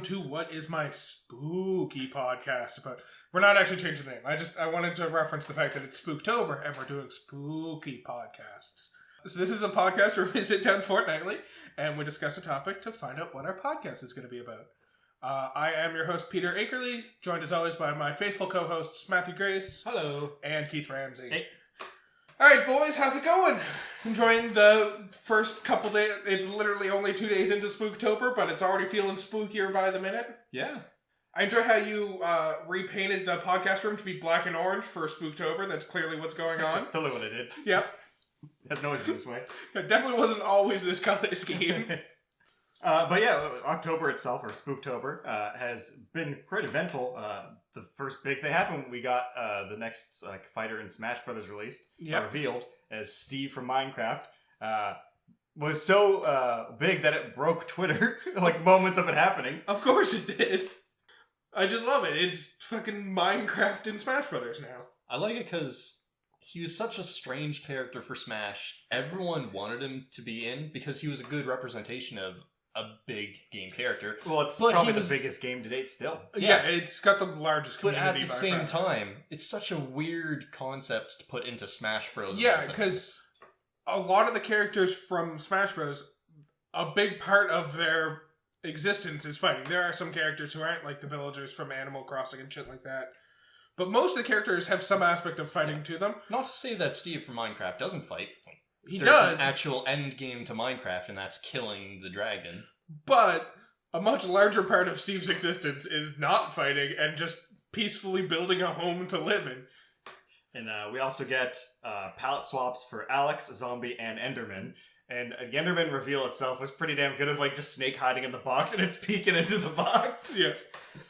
To what is my spooky podcast about? We're not actually changing the name. I wanted to reference the fact that it's Spooktober and we're doing spooky podcasts. So this is a podcast where we sit down fortnightly and we discuss a topic to find out what our podcast is going to be about. I am your host, Peter Akerley, joined as always by my faithful co-hosts, Matthew Grace. Hello. And Keith Ramsey. Hey. Alright, boys, how's it going? Enjoying the first couple days? It's literally only 2 days into Spooktober, but it's already feeling spookier by the minute. Yeah. I enjoy how you repainted the podcast room to be black and orange for Spooktober. That's clearly what's going on. That's totally what I did. Yep. It hasn't always been this way. It definitely wasn't always this color scheme. But yeah, October itself, or Spooktober, has been quite eventful. The first big thing happened when we got the next fighter in Smash Brothers released, revealed, as Steve from Minecraft, was so big that it broke Twitter, moments of it happening. Of course it did. I just love it. It's fucking Minecraft in Smash Brothers now. I like it because he was such a strange character for Smash. Everyone wanted him to be in because he was a good representation of a big game character. Well, it's probably the biggest game to date still. Yeah, it's got the largest community. But at the same time, it's such a weird concept to put into Smash Bros. Yeah, because a lot of the characters from Smash Bros., a big part of their existence is fighting. There are some characters who aren't like the villagers from Animal Crossing and shit like that. But most of the characters have some aspect of fighting to them. Not to say that Steve from Minecraft doesn't fight. He There's does. an actual end game to Minecraft, and that's killing the dragon. But a much larger part of Steve's existence is not fighting and just peacefully building a home to live in. And we also get palette swaps for Alex, Zombie, and Enderman. And the Enderman reveal itself was pretty damn good of just Snake hiding in the box and it's peeking into the box. Yeah.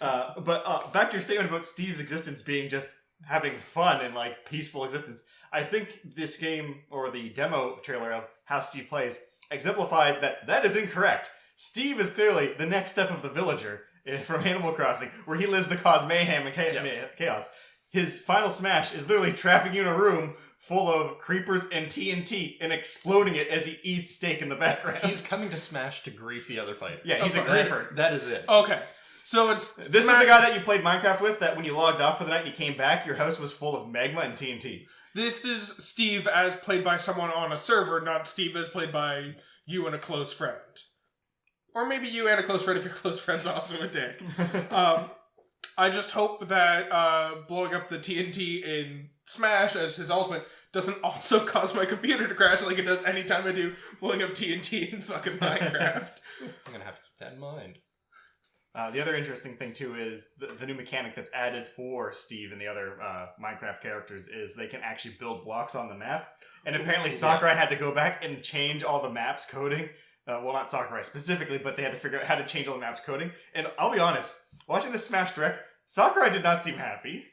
But back to your statement about Steve's existence being just having fun and peaceful existence. I think this game, or the demo trailer of how Steve plays, exemplifies that is incorrect. Steve is clearly the next step of the villager from Animal Crossing, where he lives to cause mayhem and chaos. His final smash is literally trapping you in a room full of creepers and TNT and exploding it as he eats steak in the background. He's coming to Smash to grief the other fighters. Yeah, he's a griefer. That is it. Okay. So this is the guy that you played Minecraft with, that when you logged off for the night and you came back, your house was full of magma and TNT. This is Steve as played by someone on a server, not Steve as played by you and a close friend. Or maybe you and a close friend if your close friend's also a dick. I just hope that blowing up the TNT in Smash as his ultimate doesn't also cause my computer to crash like it does anytime I do blowing up TNT in fucking Minecraft. I'm gonna have to keep that in mind. The other interesting thing, too, is the new mechanic that's added for Steve and the other Minecraft characters is they can actually build blocks on the map. And apparently Sakurai had to go back and change all the map's coding. Well, not Sakurai specifically, but they had to figure out how to change all the map's coding. And I'll be honest, watching the Smash Direct, Sakurai did not seem happy.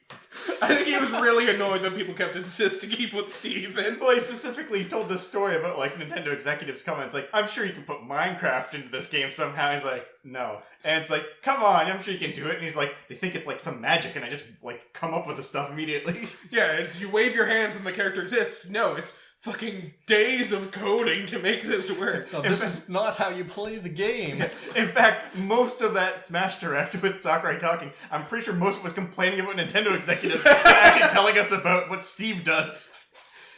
I think he was really annoyed that people kept insisting to keep with Steve in. Well, he specifically told this story about Nintendo executives comments I'm sure you can put Minecraft into this game somehow. He's like, no. And it's come on, I'm sure you can do it. And he's like, they think it's some magic and I just come up with the stuff immediately. Yeah, it's you wave your hands and the character exists. No, it's fucking days of coding to make this work. No, this is not how you play the game. In fact, most of that Smash Direct with Sakurai talking, I'm pretty sure most of it was complaining about Nintendo executives actually telling us about what Steve does.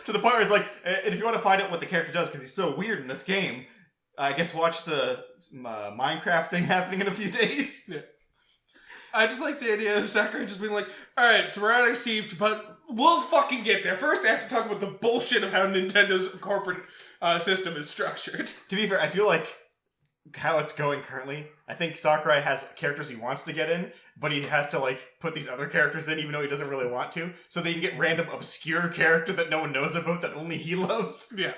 To the point where it's if you want to find out what the character does, because he's so weird in this game, I guess watch the Minecraft thing happening in a few days. Yeah. I just like the idea of Sakurai just being alright, so we're adding Steve, but we'll fucking get there. First, I have to talk about the bullshit of how Nintendo's corporate system is structured. To be fair, I feel how it's going currently, I think Sakurai has characters he wants to get in, but he has to put these other characters in even though he doesn't really want to, so they can get random obscure character that no one knows about that only he loves. Yeah.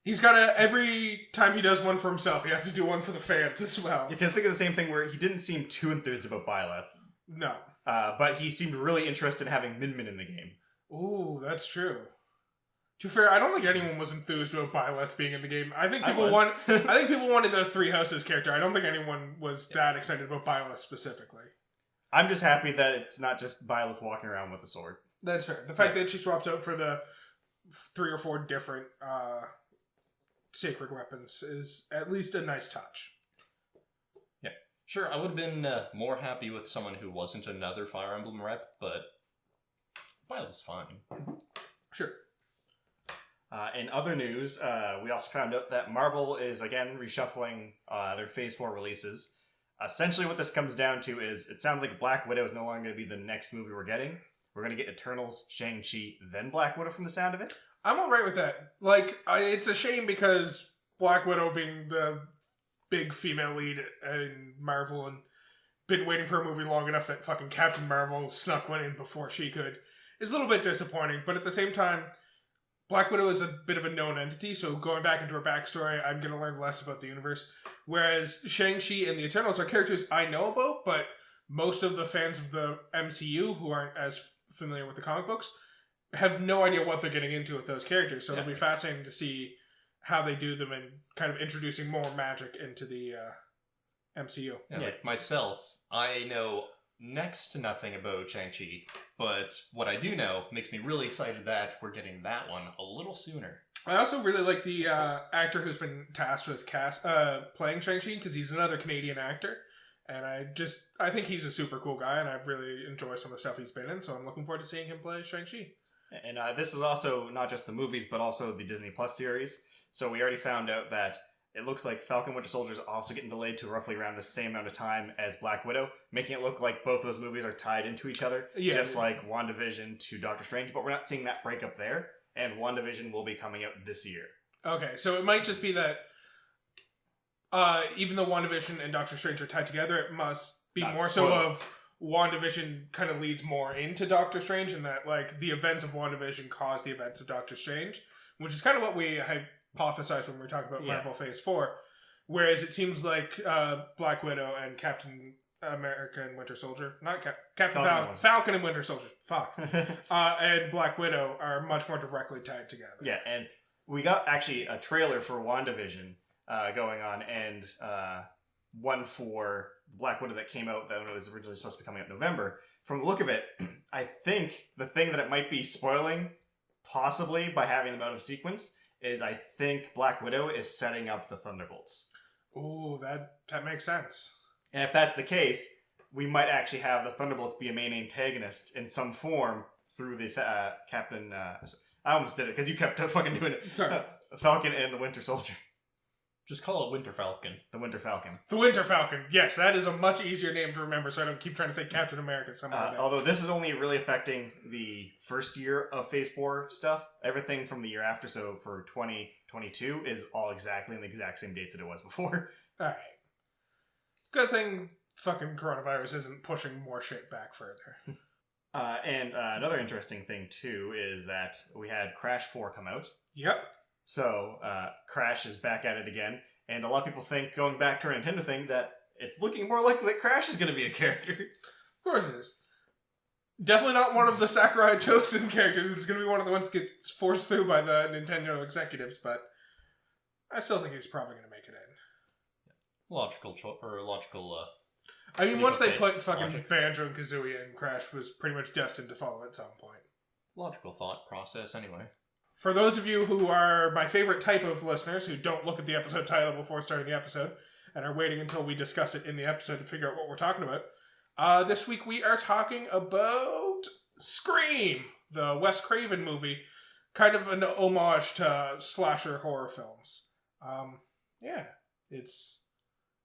He's got to, every time he does one for himself, he has to do one for the fans as well. Because think of the same thing where he didn't seem too enthused about Byleth. No. But he seemed really interested in having Min Min in the game. Ooh, that's true. To be fair, I don't think anyone was enthused about Byleth being in the game. I think I people was. I think people wanted the Three Houses character. I don't think anyone was that excited about Byleth specifically. I'm just happy that it's not just Byleth walking around with a sword. That's fair. The fact that she swaps out for the 3 or 4 different sacred weapons is at least a nice touch. Yeah. Sure, I would have been more happy with someone who wasn't another Fire Emblem rep, but Byleth's fine. Sure. In other news, we also found out that Marvel is again reshuffling their Phase 4 releases. Essentially what this comes down to is it sounds like Black Widow is no longer going to be the next movie we're getting. We're going to get Eternals, Shang-Chi, then Black Widow from the sound of it. I'm alright with that. Like, it's a shame because Black Widow being the big female lead in Marvel and been waiting for a movie long enough that fucking Captain Marvel snuck one in before she could is a little bit disappointing, but at the same time, Black Widow is a bit of a known entity, so going back into her backstory, I'm going to learn less about the universe. Whereas Shang-Chi and the Eternals are characters I know about, but most of the fans of the MCU who aren't as familiar with the comic books have no idea what they're getting into with those characters. So it'll be fascinating to see how they do them and kind of introducing more magic into the MCU. Yeah, like myself, I know next to nothing about Shang-Chi, but what I do know makes me really excited that we're getting that one a little sooner. I also really like the actor who's been tasked with playing Shang-Chi, because he's another Canadian actor, and I think he's a super cool guy, and I really enjoy some of the stuff he's been in, so I'm looking forward to seeing him play Shang-Chi. And this is also not just the movies, but also the Disney Plus series. So we already found out that it looks like Falcon Winter Soldier is also getting delayed to roughly around the same amount of time as Black Widow, making it look like both those movies are tied into each other, just like WandaVision to Doctor Strange. But we're not seeing that breakup there, and WandaVision will be coming out this year. Okay, so it might just be that even though WandaVision and Doctor Strange are tied together, it must be not more spoiled. So of WandaVision kind of leads more into Doctor Strange, and that like the events of WandaVision cause the events of Doctor Strange, which is kind of what we hypothesized when we were talking about Marvel Phase 4. Whereas it seems like Black Widow and Captain America and Winter Soldier, not Falcon and Winter Soldier, and Black Widow are much more directly tied together. Yeah, and we got actually a trailer for WandaVision going on, and one for Black Widow that came out when it was originally supposed to be coming out in November. From the look of it, I think the thing that it might be spoiling, possibly by having them out of sequence, is I think Black Widow is setting up the Thunderbolts. Ooh, that makes sense. And if that's the case, we might actually have the Thunderbolts be a main antagonist in some form through the Captain... I almost did it, because you kept fucking doing it. Sorry. Falcon and the Winter Soldier. Just call it Winter Falcon. The Winter Falcon. The Winter Falcon. Yes, that is a much easier name to remember, so I don't keep trying to say Captain America somewhere like that. Although this is only really affecting the first year of Phase 4 stuff. Everything from the year after, so for 2022, is all exactly in the exact same dates that it was before. Alright. Good thing fucking coronavirus isn't pushing more shit back further. And another interesting thing, too, is that we had Crash 4 come out. Yep. So, Crash is back at it again, and a lot of people think, going back to our Nintendo thing, that it's looking more likely that Crash is going to be a character. Of course it is. Definitely not one of the Sakurai chosen characters. It's going to be one of the ones that gets forced through by the Nintendo executives, but I still think he's probably going to make it in. Logical. I mean, once they put fucking Banjo and Kazooie in, Crash was pretty much destined to follow at some point. Logical thought process, anyway. For those of you who are my favorite type of listeners, who don't look at the episode title before starting the episode, and are waiting until we discuss it in the episode to figure out what we're talking about, this week we are talking about Scream, the Wes Craven movie, kind of an homage to slasher horror films. It's...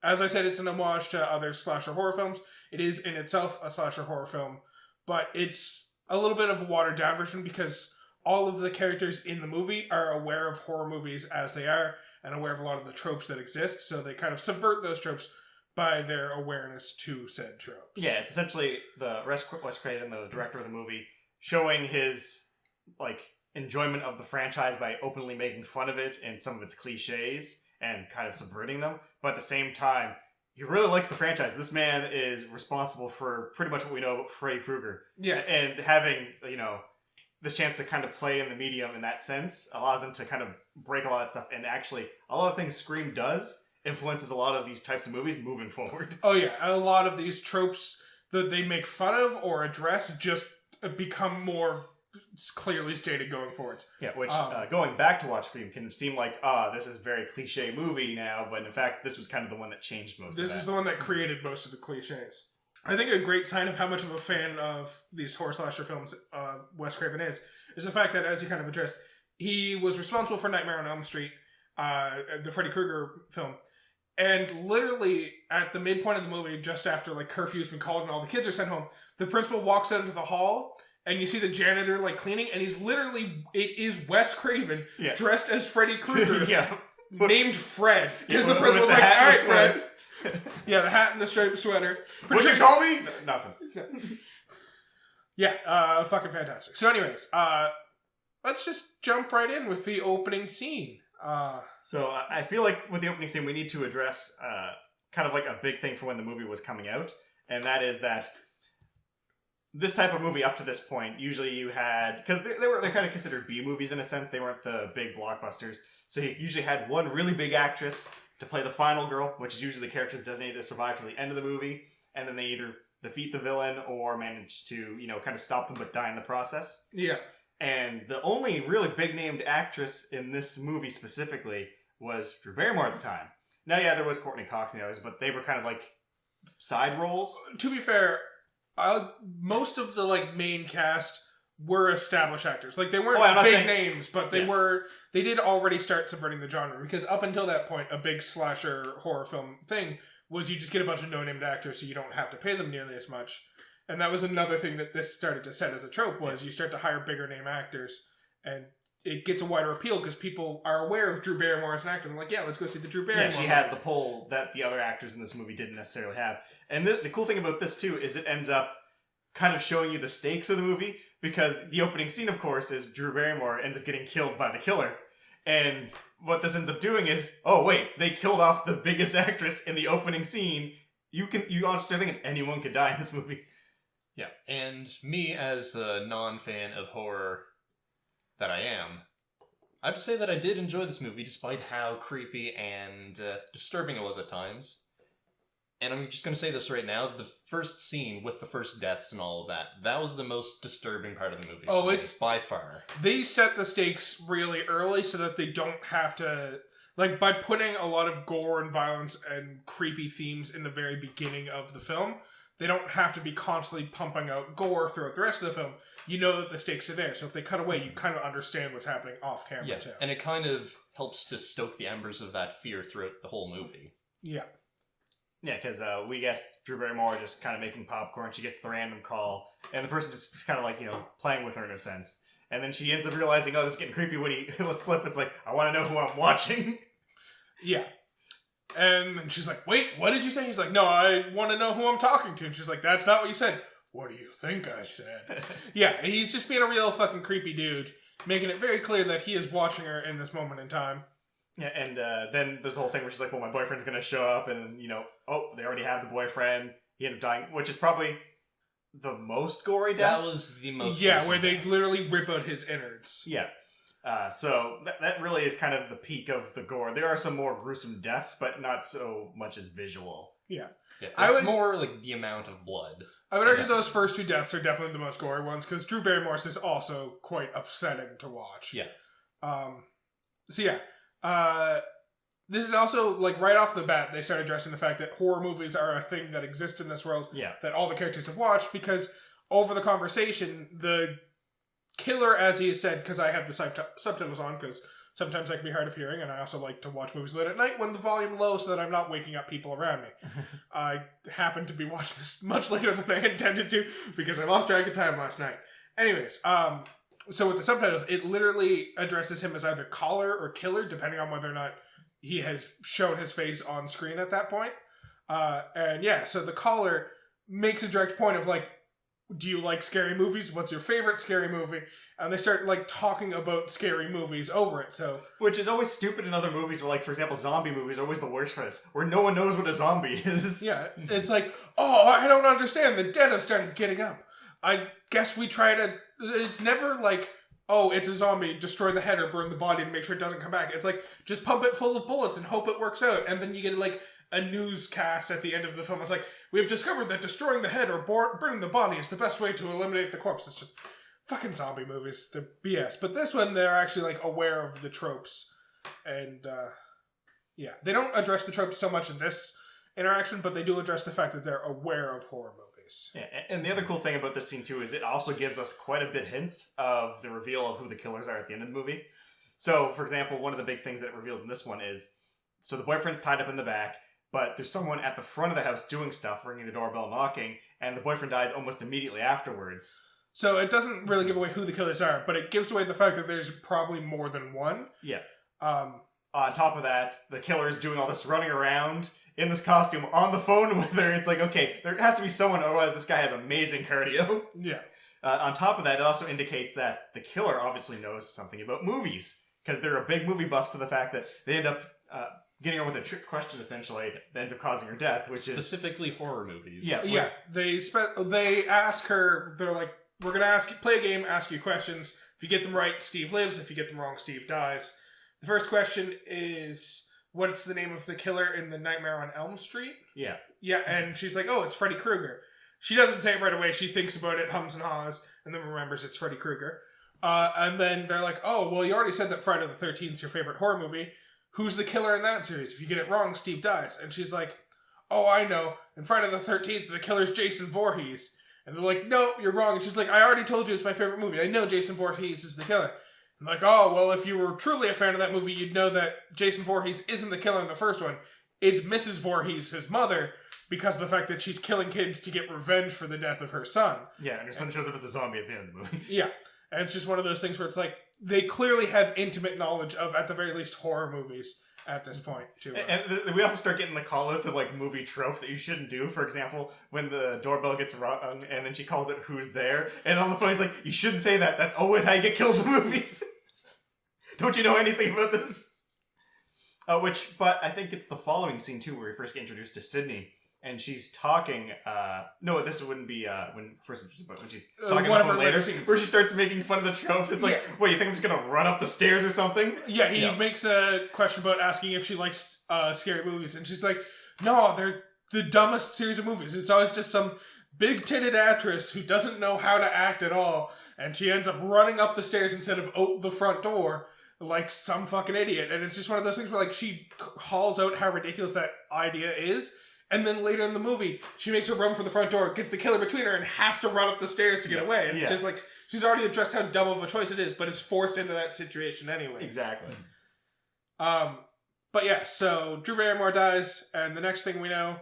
As I said, it's an homage to other slasher horror films. It is in itself a slasher horror film, but it's a little bit of a watered down version because all of the characters in the movie are aware of horror movies as they are and aware of a lot of the tropes that exist, so they kind of subvert those tropes by their awareness to said tropes. Yeah, it's essentially the Wes Craven, the director of the movie, showing his enjoyment of the franchise by openly making fun of it and some of its cliches and kind of subverting them. But at the same time, he really likes the franchise. This man is responsible for pretty much what we know about Freddy Krueger. Yeah. And having, this chance to kind of play in the medium in that sense allows him to kind of break a lot of stuff. And actually, a lot of things Scream does influences a lot of these types of movies moving forward. Oh yeah, a lot of these tropes that they make fun of or address just become more clearly stated going forwards. Yeah, which going back to watch Scream can seem like, this is a very cliche movie now, but in fact, this was kind of the one that changed most of that. This is the one that created most of the cliches. I think a great sign of how much of a fan of these horror slasher films Wes Craven is the fact that, as you kind of addressed, he was responsible for Nightmare on Elm Street, the Freddy Krueger film, and literally at the midpoint of the movie, just after like curfew's been called and all the kids are sent home, the principal walks out into the hall, and you see the janitor like cleaning, and he's literally, it is Wes Craven dressed as Freddy Krueger, named Fred, because the principal's like, all right, Fred. Yeah, the hat and the striped sweater. What you call me? Nothing. Yeah, fucking fantastic. So anyways, let's just jump right in with the opening scene. So I feel like with the opening scene, we need to address kind of like a big thing for when the movie was coming out, and that is that this type of movie up to this point, usually you had, because they're kind of considered B movies in a sense, they weren't the big blockbusters, so you usually had one really big actress to play the final girl, which is usually the character's designated to survive to the end of the movie, and then they either defeat the villain or manage to, kind of stop them but die in the process. Yeah. And the only really big-named actress in this movie specifically was Drew Barrymore at the time. Now, yeah, there was Courtney Cox and the others, but they were kind of like side roles. To be fair, most of the like main cast were established actors. Like, they weren't big names, but they did already start subverting the genre, because up until that point, a big slasher horror film thing was you just get a bunch of no-named actors so you don't have to pay them nearly as much. And that was another thing that this started to set as a trope, was you start to hire bigger name actors, and it gets a wider appeal because people are aware of Drew Barrymore as an actor. They're like, yeah, let's go see the Drew Barrymore. Yeah, she had the pull that the other actors in this movie didn't necessarily have. And the cool thing about this, too, is it ends up kind of showing you the stakes of the movie, because the opening scene, of course, is Drew Barrymore ends up getting killed by the killer. And what this ends up doing is, oh, wait, they killed off the biggest actress in the opening scene. You honestly thinking anyone could die in this movie. Yeah, and me as a non-fan of horror that I am, I have to say that I did enjoy this movie despite how creepy and disturbing it was at times. And I'm just going to say this right now, the first scene with the first deaths and all of that was the most disturbing part of the movie. Oh, it's by far. They set the stakes really early so that they don't have to, like, by putting a lot of gore and violence and creepy themes in the very beginning of the film, they don't have to be constantly pumping out gore throughout the rest of the film. You know that the stakes are there, so if they cut away, you kind of understand what's happening off camera, too. And it kind of helps to stoke the embers of that fear throughout the whole movie. Yeah. Yeah, because we get Drew Barrymore just kind of making popcorn. She gets the random call, and the person just kind of like, playing with her in a sense. And then she ends up realizing, oh, this is getting creepy when he lets slip. It's like, I want to know who I'm watching. Yeah. And then she's like, wait, what did you say? He's like, no, I want to know who I'm talking to. And she's like, that's not what you said. What do you think I said? Yeah, he's just being a real fucking creepy dude, making it very clear that he is watching her in this moment in time. Yeah, and then there's the whole thing where she's like, well, my boyfriend's going to show up, and, they already have the boyfriend. He ends up dying, which is probably the most gory death. That was the most where they literally rip out his innards. Yeah. So that really is kind of the peak of the gore. There are some more gruesome deaths, but not so much as visual. Yeah. It's more like the amount of blood. I would argue those first two deaths are definitely the most gory ones, because Drew Barrymore's is also quite upsetting to watch. Yeah. This is also, like, right off the bat, they start addressing the fact that horror movies are a thing that exist in this world that all the characters have watched, because over the conversation, the killer, as he has said, because I have the subtitles on, because sometimes I can be hard of hearing, and I also like to watch movies late at night when the volume low so that I'm not waking up people around me. I happened to be watching this much later than I intended to, because I lost track of time last night. Anyways, so with the subtitles, it literally addresses him as either caller or killer, depending on whether or not he has shown his face on screen at that point. So the caller makes a direct point of, like, do you like scary movies? What's your favorite scary movie? And they start, like, talking about scary movies over it, so... Which is always stupid in other movies where, like, for example, zombie movies are always the worst for this, where no one knows what a zombie is. Yeah, it's like, oh, I don't understand, the dead have started getting up. I guess we try to It's never like, oh, it's a zombie, destroy the head or burn the body and make sure it doesn't come back. It's like, just pump it full of bullets and hope it works out. And then you get like a newscast at the end of the film. It's like, we have discovered that destroying the head or burning the body is the best way to eliminate the corpse. It's just fucking zombie movies. They're BS. But this one, they're actually like aware of the tropes. And yeah, they don't address the tropes so much in this interaction, but they do address the fact that they're aware of horror movies. Yeah, and the other cool thing about this scene too is it also gives us quite a bit hints of the reveal of who the killers are at the end of the movie. So, for example, one of the big things that it reveals in this one is, so the boyfriend's tied up in the back, but there's someone at the front of the house doing stuff, ringing the doorbell, knocking, and the boyfriend dies almost immediately afterwards. So it doesn't really give away who the killers are, but it gives away the fact that there's probably more than one. Yeah. Um, On top of that, the killer's doing all this running around in this costume on the phone with her. It's like, okay, there has to be someone, otherwise this guy has amazing cardio. yeah. On top of that, it also indicates that the killer obviously knows something about movies, because they're a big movie buffs to the fact that they end up getting her with a trick question, essentially, that ends up causing her death, which Specifically horror movies. Yeah. Yeah. They ask her, they're like, we're going to play a game, ask you questions. If you get them right, Steve lives. If you get them wrong, Steve dies. The first question is, what's the name of the killer in the Nightmare on Elm Street? Yeah. Yeah, and she's like, oh, it's Freddy Krueger. She doesn't say it right away. She thinks about it, hums and haws, and then remembers it's Freddy Krueger. And then they're like, oh, well, you already said that Friday the 13th is your favorite horror movie. Who's the killer in that series? If you get it wrong, Steve dies. And she's like, oh, I know. And Friday the 13th, the killer's Jason Voorhees. And they're like, no, you're wrong. And she's like, I already told you it's my favorite movie. I know Jason Voorhees is the killer. And like, oh, well, if you were truly a fan of that movie, you'd know that Jason Voorhees isn't the killer in the first one. It's Mrs. Voorhees, his mother, because of the fact that she's killing kids to get revenge for the death of her son. Yeah, and her son shows up as a zombie at the end of the movie. Yeah. And it's just one of those things where it's like, they clearly have intimate knowledge of, at the very least, horror movies at this point, too. And we also start getting the call-outs of, like, movie tropes that you shouldn't do. For example, when the doorbell gets rung, and then she calls it who's there, and on the phone he's like, you shouldn't say that. That's always how you get killed in movies. Don't you know anything about this? But I think it's the following scene, too, where we first get introduced to Sydney. And she's talking, no, this wouldn't be when first introduced, but when she's talking on the phone later, where she starts making fun of the tropes. It's like, what, you think I'm just gonna run up the stairs or something? Yeah, he makes a question about asking if she likes scary movies, and she's like, no, they're the dumbest series of movies. It's always just some big-titted actress who doesn't know how to act at all, and she ends up running up the stairs instead of out the front door, like some fucking idiot. And it's just one of those things where, like, she hauls out how ridiculous that idea is, and then later in the movie, she makes her run for the front door, gets the killer between her, and has to run up the stairs to get away. And it's just like, she's already addressed how dumb of a choice it is, but is forced into that situation anyway. Exactly. But yeah, so Drew Barrymore dies, and the next thing we know,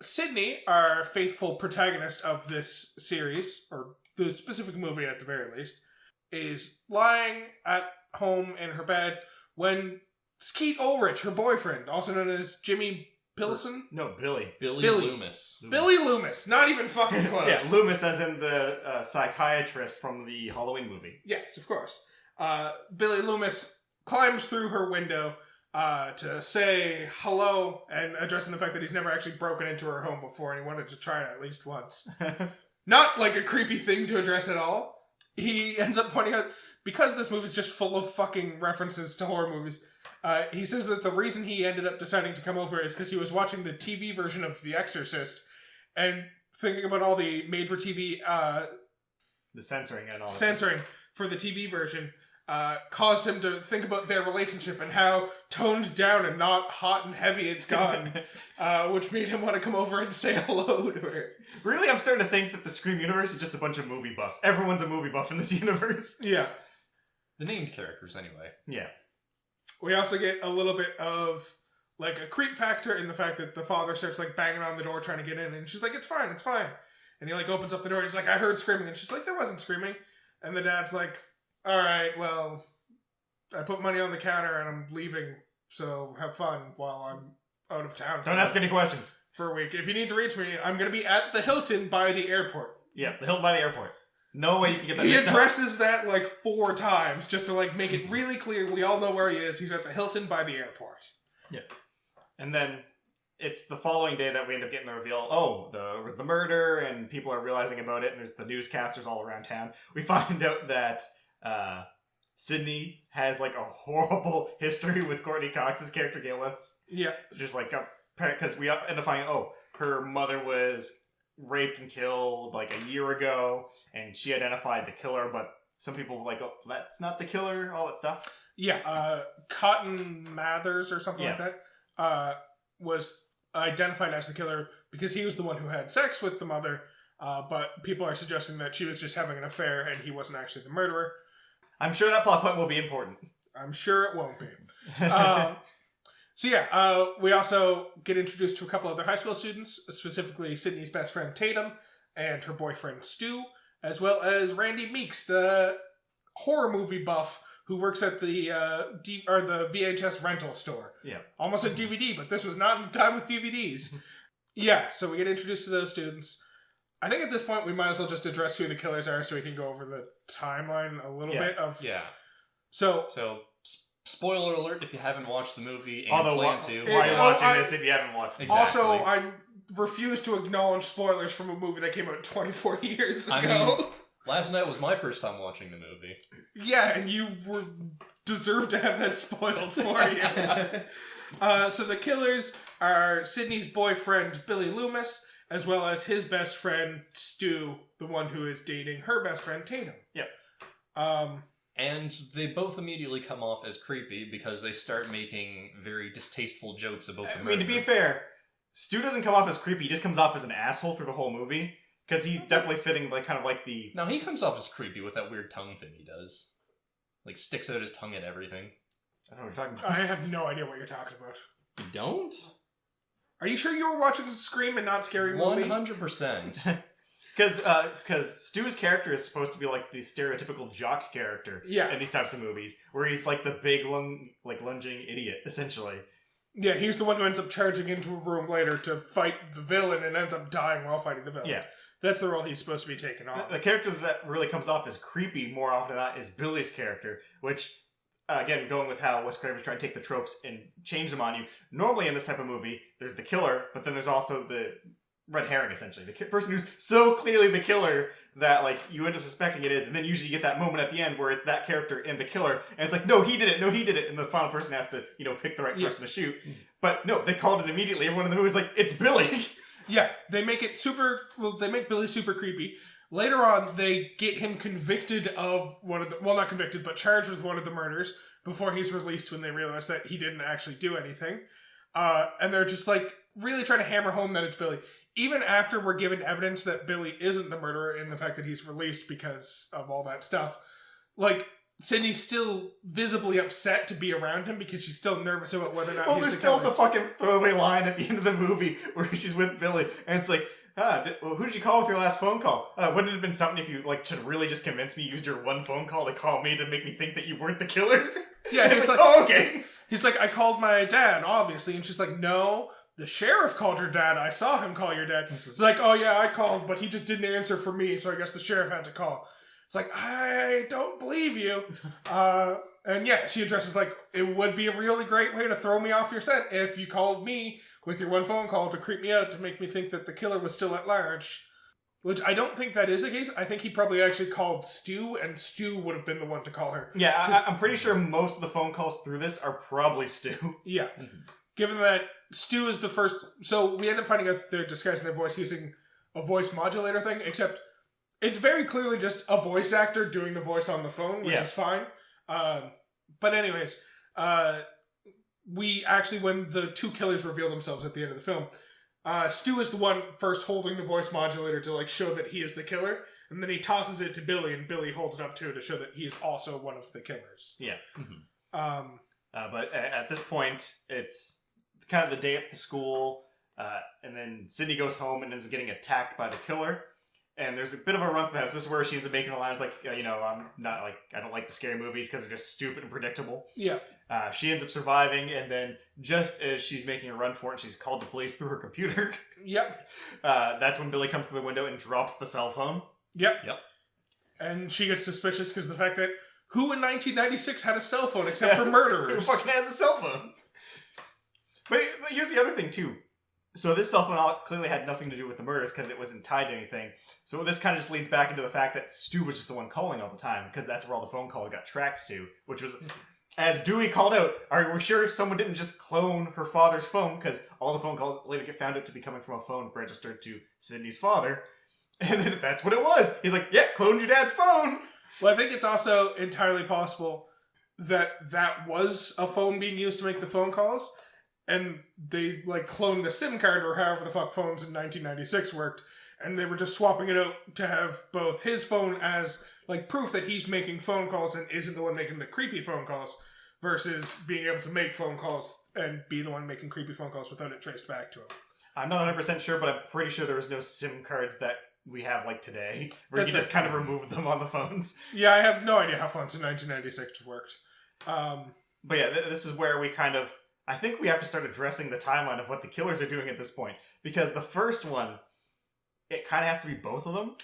Sydney, our faithful protagonist of this series, or the specific movie at the very least, is lying at home in her bed when Skeet Ulrich, her boyfriend, also known as Jimmy Pilson? No, Billy. Billy Loomis. Billy Loomis. Not even fucking close. Yeah, Loomis as in the psychiatrist from the Halloween movie. Yes, of course. Billy Loomis climbs through her window to say hello and addressing the fact that he's never actually broken into her home before and he wanted to try it at least once. Not like a creepy thing to address at all. He ends up pointing out, because this movie's just full of fucking references to horror movies, he says that the reason he ended up deciding to come over is because he was watching the TV version of The Exorcist and thinking about all the made-for-TV the censoring and all that. Censoring for the TV version caused him to think about their relationship and how toned down and not hot and heavy it's gotten, which made him want to come over and say hello to her. Really? I'm starting to think that the Scream universe is just a bunch of movie buffs. Everyone's a movie buff in this universe. Yeah. The named characters, anyway. Yeah. We also get a little bit of, like, a creep factor in the fact that the father starts, like, banging on the door trying to get in, and she's like, it's fine. And he, like, opens up the door, and he's like, I heard screaming, and she's like, there wasn't screaming. And the dad's like, alright, well, I put money on the counter, and I'm leaving, so have fun while I'm out of town. Don't ask any questions. For a week. If you need to reach me, I'm going to be at the Hilton by the airport. Yeah, the Hilton by the airport. No way you can get that. He addresses that like 4 times just to like make it really clear we all know where he is. He's at the Hilton by the airport. Yeah. And then it's the following day that we end up getting the reveal. Oh, there was the murder, and people are realizing about it, and there's the newscasters all around town. We find out that Sydney has like a horrible history with Courtney Cox's character, Gail Webs. Yeah. Just like, because we end up finding, her mother was raped and killed like a year ago, and she identified the killer, but some people were like, oh, that's not the killer, all that stuff. Yeah, Cotton Mathers or something like that was identified as the killer because he was the one who had sex with the mother, but people are suggesting that she was just having an affair and he wasn't actually the murderer. I'm sure that plot point will be important. I'm sure it won't be. So yeah, we also get introduced to a couple other high school students, specifically Sydney's best friend Tatum and her boyfriend Stu, as well as Randy Meeks, the horror movie buff who works at the the VHS rental store. Yeah. Almost a DVD, but this was not in time with DVDs. Yeah, so we get introduced to those students. I think at this point we might as well just address who the killers are so we can go over the timeline a little bit of... Yeah. So spoiler alert if you haven't watched the movie and Although, plan to. why are you watching this if you haven't watched it? Exactly. Also, I refuse to acknowledge spoilers from a movie that came out 24 years ago. I mean, last night was my first time watching the movie. Yeah, and you deserve to have that spoiled for you. So the killers are Sydney's boyfriend, Billy Loomis, as well as his best friend, Stu, the one who is dating her best friend, Tatum. Yep. And they both immediately come off as creepy because they start making very distasteful jokes about the murder. I mean, to be fair, Stu doesn't come off as creepy. He just comes off as an asshole through the whole movie. Because he's definitely fitting, like, kind of like the... No, he comes off as creepy with that weird tongue thing he does. Like, sticks out his tongue at everything. I don't know what you're talking about. I have no idea what you're talking about. You don't? Are you sure you were watching Scream and not Scary Movie? 100%. Because Stu's character is supposed to be like the stereotypical jock character in these types of movies, where he's like the big, lunging idiot, essentially. Yeah, he's the one who ends up charging into a room later to fight the villain and ends up dying while fighting the villain. Yeah. That's the role he's supposed to be taking on. The character that really comes off as creepy more often than that is Billy's character, which, again, going with how Wes Craven trying to take the tropes and change them on you. Normally in this type of movie, there's the killer, but then there's also the red herring, essentially. The person who's so clearly the killer that, like, you end up suspecting it is, and then usually you get that moment at the end where it's that character and the killer, and it's like, no, he did it, and the final person has to, pick the right person to shoot. But no, they called it immediately. Everyone in the movie is like, it's Billy! Yeah, they make it they make Billy super creepy. Later on, they get him convicted of not convicted, but charged with one of the murders before he's released when they realize that he didn't actually do anything. And they're just, like, really trying to hammer home that it's Billy. Even after we're given evidence that Billy isn't the murderer and the fact that he's released because of all that stuff, like, Sydney's still visibly upset to be around him because she's still nervous about whether or not he's the killer. Well, there's still the fucking throwaway line at the end of the movie where she's with Billy, and it's like, who did you call with your last phone call? Wouldn't it have been something if you, like, should really just convince me you used your one phone call to call me to make me think that you weren't the killer? Yeah, he's like, oh, okay. He's like, I called my dad, obviously, and she's like, no, the sheriff called your dad. I saw him call your dad. He's like, oh yeah, I called, but he just didn't answer for me, so I guess the sheriff had to call. It's like, I don't believe you. And yeah, she addresses like, it would be a really great way to throw me off your scent if you called me with your one phone call to creep me out to make me think that the killer was still at large. Which I don't think that is the case. I think he probably actually called Stu, and Stu would have been the one to call her. Yeah, I'm pretty sure most of the phone calls through this are probably Stu. Yeah. Given that Stu is the first... So we end up finding out they're disguising their voice using a voice modulator thing, except... It's very clearly just a voice actor doing the voice on the phone, which is fine. But anyways, we actually, when the two killers reveal themselves at the end of the film, Stu is the one first holding the voice modulator to like show that he is the killer, and then he tosses it to Billy, and Billy holds it up to show that he is also one of the killers. Yeah. Mm-hmm. But at this point, it's kind of the day at the school, and then Sydney goes home and ends up getting attacked by the killer. And there's a bit of a run through the house. This is where she ends up making the lines like, I'm not like, I don't like the scary movies because they're just stupid and predictable. Yeah. She ends up surviving, and then just as she's making a run for it, she's called the police through her computer. Yep. That's when Billy comes to the window and drops the cell phone. Yep. And she gets suspicious because the fact that who in 1996 had a cell phone except for murderers? Who fucking has a cell phone? But here's the other thing, too. So this cell phone clearly had nothing to do with the murders because it wasn't tied to anything. So this kind of just leads back into the fact that Stu was just the one calling all the time because that's where all the phone calls got tracked to, which was, as Dewey called out, are we sure someone didn't just clone her father's phone? Because all the phone calls later get found out to be coming from a phone registered to Sydney's father. And then that's what it was. He's like, yeah, cloned your dad's phone. Well, I think it's also entirely possible that that was a phone being used to make the phone calls. And they, like, cloned the SIM card or however the fuck phones in 1996 worked. And they were just swapping it out to have both his phone as, like, proof that he's making phone calls and isn't the one making the creepy phone calls versus being able to make phone calls and be the one making creepy phone calls without it traced back to him. I'm not 100% sure, but I'm pretty sure there was no SIM cards that we have, like, today, where you just kind of remove them on the phones. Yeah, I have no idea how phones in 1996 worked. But yeah, this is where we kind of... I think we have to start addressing the timeline of what the killers are doing at this point. Because the first one, it kind of has to be both of them.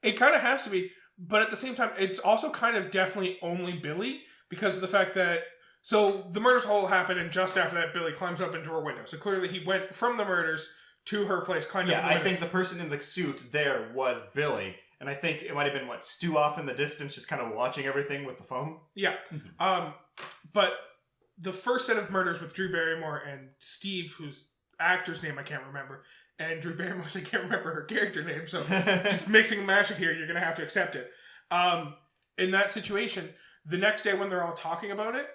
It kind of has to be, but at the same time, it's also kind of definitely only Billy because of the fact that... So, the murders all happen, and just after that, Billy climbs up into her window. So clearly he went from the murders to her place, climbed up the windows. I think the person in the suit there was Billy. And I think it might have been, Stu off in the distance, just kind of watching everything with the phone? Yeah. But... the first set of murders with Drew Barrymore and Steve, whose actor's name I can't remember, and Drew Barrymore's I can't remember her character name, so just mixing and mashing here, you're going to have to accept it. In that situation, the next day when they're all talking about it,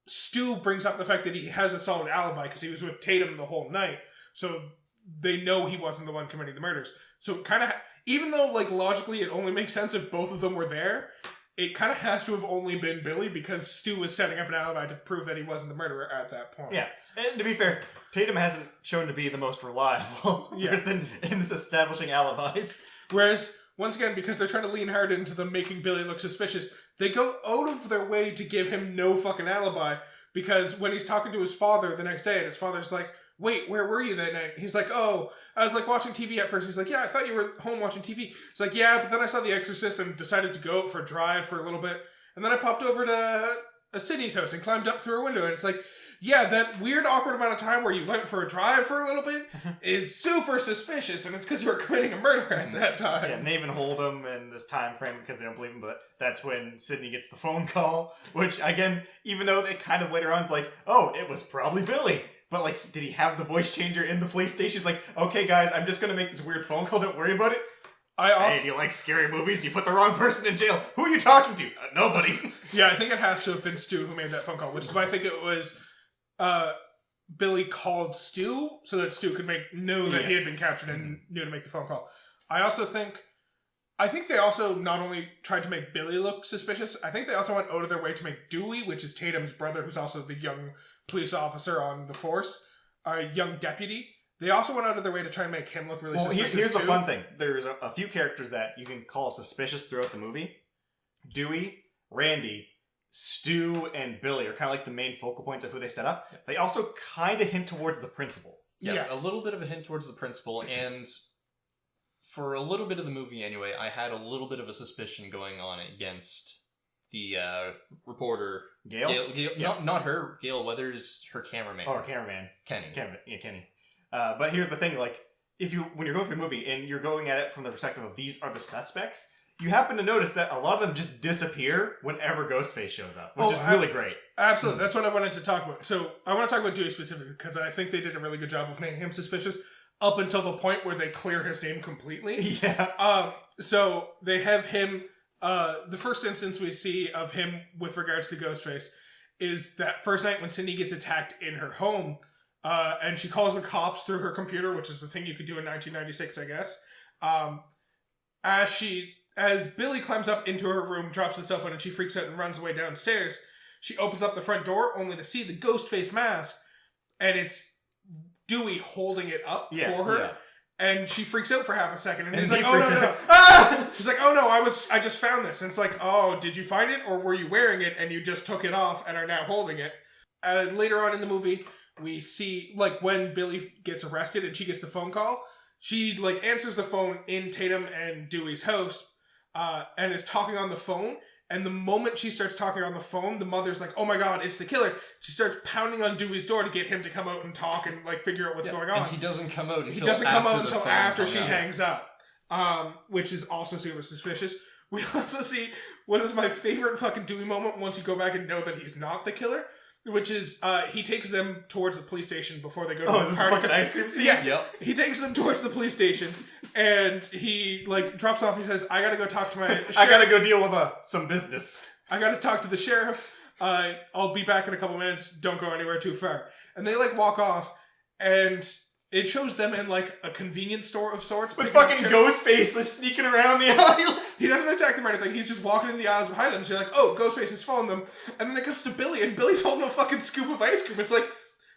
Stu brings up the fact that he has a solid alibi because he was with Tatum the whole night, so they know he wasn't the one committing the murders. So kind of, even though like logically it only makes sense if both of them were there, it kind of has to have only been Billy because Stu was setting up an alibi to prove that he wasn't the murderer at that point. Yeah, and to be fair, Tatum hasn't shown to be the most reliable person in establishing alibis. Whereas, once again, because they're trying to lean hard into them making Billy look suspicious, they go out of their way to give him no fucking alibi because when he's talking to his father the next day and his father's like, wait, where were you that night? He's like, oh, I was like watching TV at first. He's like, yeah, I thought you were home watching TV. He's like, yeah, but then I saw The Exorcist and decided to go out for a drive for a little bit. And then I popped over to Sydney's house and climbed up through a window. And it's like, yeah, that weird awkward amount of time where you went for a drive for a little bit is super suspicious. And it's because you were committing a murder at that time. Yeah, and they even hold him in this time frame because they don't believe him. But that's when Sydney gets the phone call. Which, again, even though they kind of later on it's like, oh, it was probably Billy. But, like, did he have the voice changer in the police station? He's like, okay, guys, I'm just going to make this weird phone call. Don't worry about it. Hey, do you like scary movies? You put the wrong person in jail. Who are you talking to? Nobody. Yeah, I think it has to have been Stu who made that phone call, which is why I think it was Billy called Stu so that Stu could know that he had been captured and knew to make the phone call. I think they also not only tried to make Billy look suspicious, I think they also went out of their way to make Dewey, which is Tatum's brother, who's also the young police officer on the force, a young deputy. They also went out of their way to try and make him look really suspicious. Here's the fun thing. There's a few characters that you can call suspicious throughout the movie. Dewey, Randy, Stu, and Billy are kind of like the main focal points of who they set up. They also kind of hint towards the principal. Yeah, a little bit of a hint towards the principal, and for a little bit of the movie anyway, I had a little bit of a suspicion going on against the reporter. Gail? Yeah. Not her, Gail Weathers, her cameraman. Oh, her cameraman. Kenny. Kenny. But here's the thing, like, when you're going through the movie and you're going at it from the perspective of these are the suspects, you happen to notice that a lot of them just disappear whenever Ghostface shows up, which is really great. Absolutely. That's what I wanted to talk about. So I want to talk about Dewey specifically because I think they did a really good job of making him suspicious up until the point where they clear his name completely. Yeah. So they have him, the first instance we see of him with regards to Ghostface is that first night when Cindy gets attacked in her home, and she calls the cops through her computer, which is the thing you could do in 1996, I guess. As Billy climbs up into her room, drops the cell phone, and she freaks out and runs away downstairs, she opens up the front door only to see the Ghostface mask, and it's Dewey holding it up for her. Yeah. And she freaks out for half a second, and he's like, "Oh no!" Ah! She's like, "Oh no, I just found this." And it's like, "Oh, did you find it, or were you wearing it and you just took it off and are now holding it?" Later on in the movie, we see like when Billy gets arrested and she gets the phone call, she like answers the phone in Tatum and Dewey's house, and is talking on the phone. And the moment she starts talking on the phone, the mother's like, oh my god, it's the killer. She starts pounding on Dewey's door to get him to come out and talk and like figure out what's going on. And he doesn't come out until after she hangs up. Which is also super suspicious. We also see what is my favorite fucking Dewey moment once you go back and know that he's not the killer. Which is, he takes them towards the police station before they go to the party. Fucking ice cream scene? Yeah. Yep. He takes them towards the police station, and he, like, drops off. He says, I gotta go talk to my sheriff. I gotta go deal with some business. I gotta talk to the sheriff. I'll be back in a couple minutes. Don't go anywhere too far. And they, like, walk off, and it shows them in, like, a convenience store of sorts. With fucking Ghostface is sneaking around the aisles. He doesn't attack them or anything. He's just walking in the aisles behind them. So you're like, oh, Ghostface is following them. And then it comes to Billy, and Billy's holding a fucking scoop of ice cream. It's like,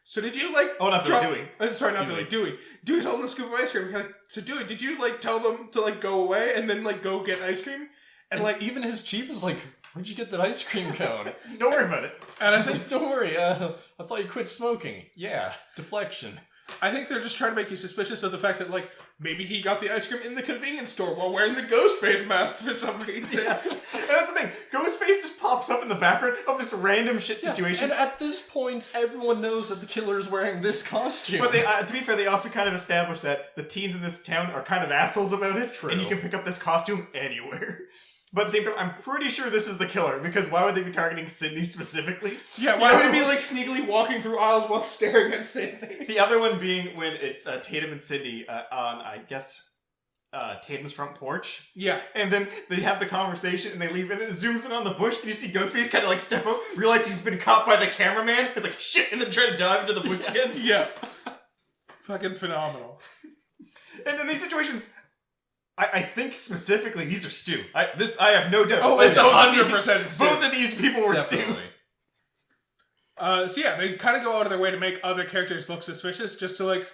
so did you, like... Oh, not Billy, Dewey. Sorry, not Billy, Dewey. Dewey's holding a scoop of ice cream. You're like, so Dewey, did you, like, tell them to, like, go away and then, like, go get ice cream? And like, even his chief is like, where'd you get that ice cream cone? Don't worry about it. And I He's think... like, don't worry, I thought you quit smoking. Yeah, deflection. I think they're just trying to make you suspicious of the fact that, like, maybe he got the ice cream in the convenience store while wearing the Ghostface mask for some reason. Yeah. And that's the thing. Ghostface just pops up in the background of just random shit situations. And at this point, everyone knows that the killer is wearing this costume. But they, to be fair, they also kind of established that the teens in this town are kind of assholes about it. True. And you can pick up this costume anywhere. But at the same time, I'm pretty sure this is the killer, because why would they be targeting Sydney specifically? Yeah, why would he be, like, sneakily walking through aisles while staring at Sydney? The other one being when it's Tatum and Sydney on, I guess, Tatum's front porch. Yeah. And then they have the conversation and they leave, and it zooms in on the bush, and you see Ghostface kind of like step out, realize he's been caught by the cameraman. It's like, shit, and then try to dive into the bush again. Yeah. Fucking phenomenal. And in these situations, I think specifically these are Stu. I have no doubt. Oh, it's 100% Stu. Both of these people were Definitely. Stu. So yeah, they kind of go out of their way to make other characters look suspicious, just to, like,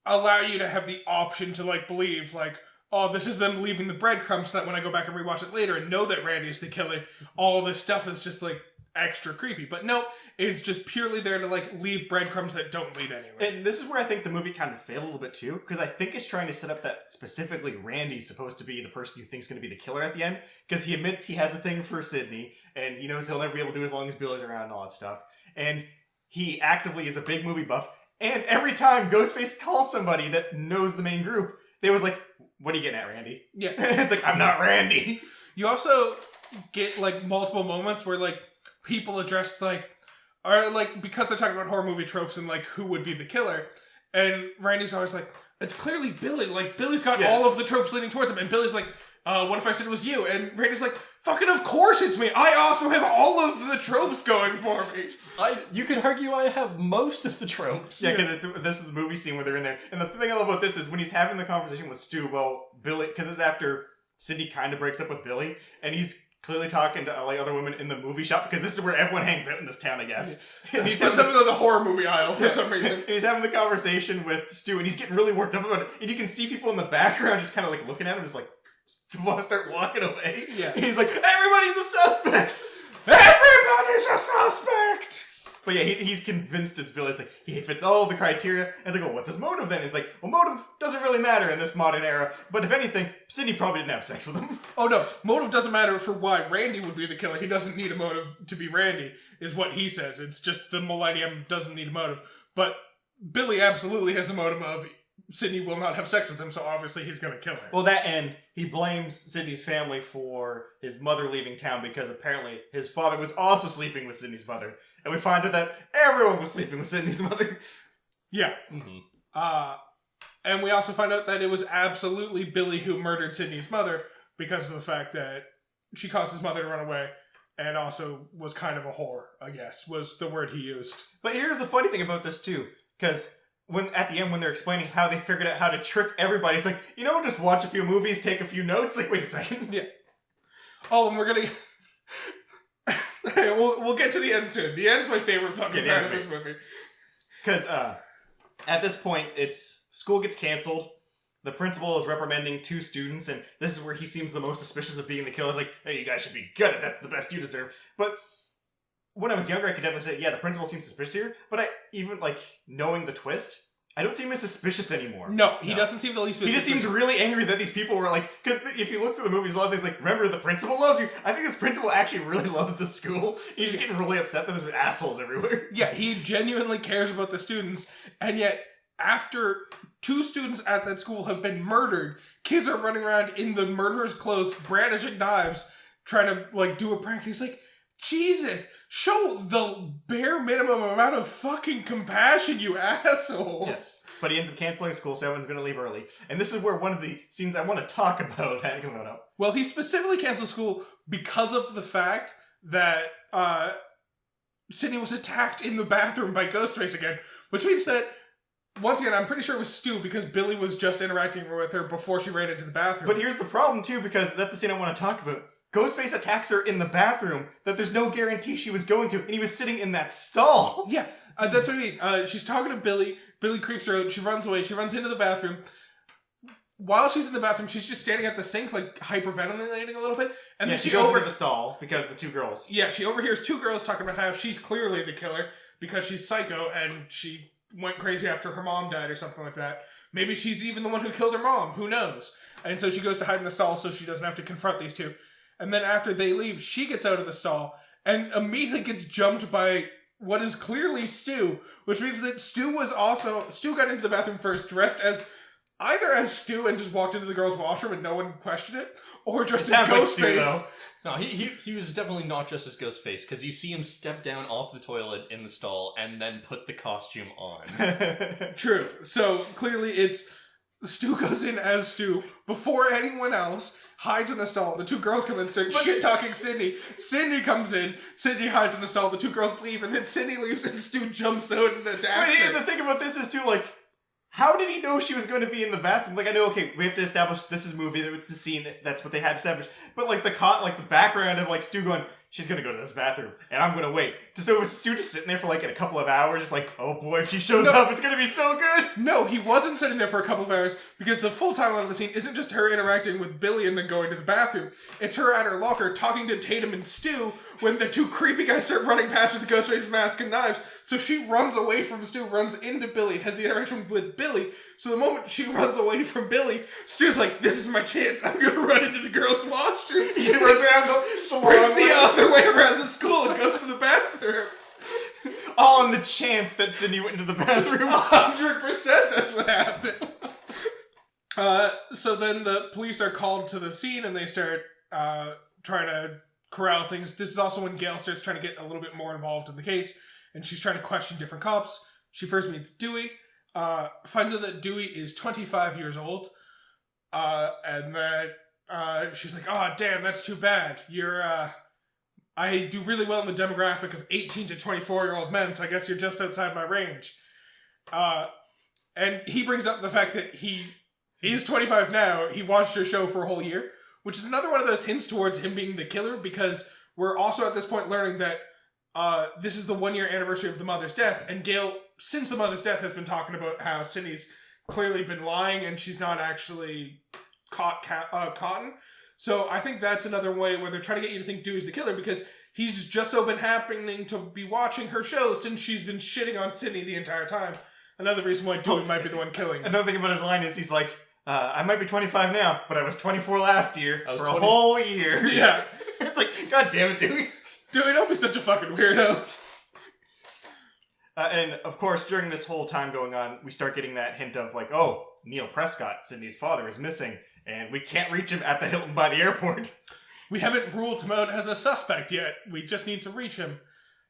allow you to have the option to, like, believe, like, oh, this is them leaving the breadcrumbs so that when I go back and rewatch it later and know that Randy's the killer, all this stuff is just, like, extra creepy. But no, it's just purely there to, like, leave breadcrumbs that don't lead anywhere. And this is where I think the movie kind of failed a little bit too, because I think it's trying to set up that specifically Randy's supposed to be the person you think's going to be the killer at the end, because he admits he has a thing for Sydney, and he knows he'll never be able to do as long as Billy's around and all that stuff. And he actively is a big movie buff, and every time Ghostface calls somebody that knows the main group, they was like, what are you getting at, Randy? Yeah. It's like, I'm not Randy. You also get, like, multiple moments where, like, people address, like, are, like, because they're talking about horror movie tropes and, like, who would be the killer, and Randy's always like, it's clearly Billy, like, Billy's got all of the tropes leading towards him, and Billy's like, what if I said it was you? And Randy's like, fucking of course it's me, I also have all of the tropes going for me. You could argue I have most of the tropes. Yeah, because this is the movie scene where they're in there, and the thing I love about this is when he's having the conversation with Stu about Billy, because this is after Sydney kind of breaks up with Billy, and he's clearly talking to like other women in the movie shop, because this is where everyone hangs out in this town, I guess. And he's Specifically the horror movie aisle for some reason. And he's having the conversation with Stu, and he's getting really worked up about it. And you can see people in the background just kind of like looking at him, just like, want to start walking away. Yeah. And he's like, everybody's a suspect! Everybody's a suspect! But yeah, he's convinced it's Billy. It's like, he fits all the criteria. And it's like, well, what's his motive then? It's like, well, motive doesn't really matter in this modern era. But if anything, Sydney probably didn't have sex with him. Oh no, motive doesn't matter for why Randy would be the killer. He doesn't need a motive to be Randy, is what he says. It's just the Millennium doesn't need a motive. But Billy absolutely has the motive of Sydney will not have sex with him, so obviously he's gonna kill her. Well, that end, he blames Sydney's family for his mother leaving town because apparently his father was also sleeping with Sydney's mother. And we find out that everyone was sleeping with Sydney's mother. Yeah. Mm-hmm. And we also find out that it was absolutely Billy who murdered Sydney's mother because of the fact that she caused his mother to run away and also was kind of a whore, I guess, was the word he used. But here's the funny thing about this, too. Because at the end, when they're explaining how they figured out how to trick everybody, it's like, just watch a few movies, take a few notes. Like, wait a second. Yeah. Oh, and we're gonna... we'll get to the end soon. The end's my favorite fucking part of this movie. Because at this point, school gets canceled. The principal is reprimanding 2 students, and this is where he seems the most suspicious of being the killer. It's like, hey, you guys should be good at That's the best you deserve. But when I was younger, I could definitely say, yeah, the principal seems suspicious here. But even, knowing the twist, I don't see him as suspicious anymore. No, he doesn't seem the least bit He just seems really angry that these people were like... Because if you look through the movies, a lot of things like, remember, the principal loves you? I think this principal actually really loves the school. He's just getting really upset that there's assholes everywhere. Yeah, he genuinely cares about the students, and yet, after 2 students at that school have been murdered, kids are running around in the murderer's clothes, brandishing knives, trying to, like, do a prank. He's like, Jesus, show the bare minimum amount of fucking compassion, you assholes. Yes. But he ends up canceling school, so everyone's going to leave early. And this is where one of the scenes I want to talk about had come up. Well, he specifically canceled school because of the fact that Sydney was attacked in the bathroom by Ghostface again, which means that, once again, I'm pretty sure it was Stu, because Billy was just interacting with her before she ran into the bathroom. But here's the problem, too, because that's the scene I want to talk about. Ghostface attacks her in the bathroom that there's no guarantee she was going to, and he was sitting in that stall. Yeah, that's what I mean. She's talking to Billy. Billy creeps her out. She runs away. She runs into the bathroom. While she's in the bathroom, she's just standing at the sink, like, hyperventilating a little bit. And yeah, then she goes into the stall because the 2 girls. Yeah, she overhears 2 girls talking about how she's clearly the killer because she's psycho and she went crazy after her mom died or something like that. Maybe she's even the one who killed her mom. Who knows? And so she goes to hide in the stall so she doesn't have to confront these 2. And then after they leave, she gets out of the stall and immediately gets jumped by what is clearly Stu, which means that Stu got into the bathroom first, dressed as either as Stu and just walked into the girls' washroom and no one questioned it, or dressed as Ghostface. No, he was definitely not just as Ghostface, because you see him step down off the toilet in the stall and then put the costume on. True. So clearly it's Stu goes in as Stu before anyone else, hides in the stall. The 2 girls come in and start shit-talking Sydney. Sydney comes in, Sydney hides in the stall, the 2 girls leave, and then Sydney leaves and Stu jumps out and attacks her. The thing about this is, too, like, how did he know she was going to be in the bathroom? Like, I know, okay, we have to establish this is a movie, it's the scene, that's what they had established. But, like, the background of, like, Stu going, she's going to go to this bathroom, and I'm going to wait. So it was Stu just sitting there for, like, in a couple of hours, just like, oh boy, if she shows up, it's going to be so good! No, he wasn't sitting there for a couple of hours, because the full timeline of the scene isn't just her interacting with Billy and then going to the bathroom. It's her at her locker talking to Tatum and Stu when the 2 creepy guys start running past with the Ghostface mask and knives. So she runs away from Stu, runs into Billy, has the interaction with Billy. So the moment she runs away from Billy, Stu's like, this is my chance. I'm going to run into the girls' washroom. He runs around sprints the other way around the school and goes to the bathroom. All on the chance that Sydney went into the bathroom. 100% that's what happened. So then the police are called to the scene and they start trying to corral things. This is also when Gail starts trying to get a little bit more involved in the case, and she's trying to question different cops. She first meets Dewey, finds out that Dewey is 25 years old, and that she's like, oh, damn, that's too bad. I do really well in the demographic of 18 to 24-year-old men, so I guess you're just outside my range. And he brings up the fact that he is 25 now. He watched her show for a whole year, which is another one of those hints towards him being the killer, because we're also at this point learning that this is the 1-year anniversary of the mother's death, and Gail, since the mother's death, has been talking about how Sydney's clearly been lying and she's not actually caught Cotton. So I think that's another way where they're trying to get you to think Dewey's the killer, because he's just so been happening to be watching her show since she's been shitting on Sydney the entire time. Another reason why Dewey might be the one killing him. Another thing about his line is he's like, I might be 25 now, but I was 24 last year for a 20. whole year. Yeah. It's like, God damn it, Dewey. Dewey, don't be such a fucking weirdo. And, of course, during this whole time going on, we start getting that hint of, like, oh, Neil Prescott, Sydney's father, is missing, and we can't reach him at the Hilton by the airport. We haven't ruled him out as a suspect yet. We just need to reach him.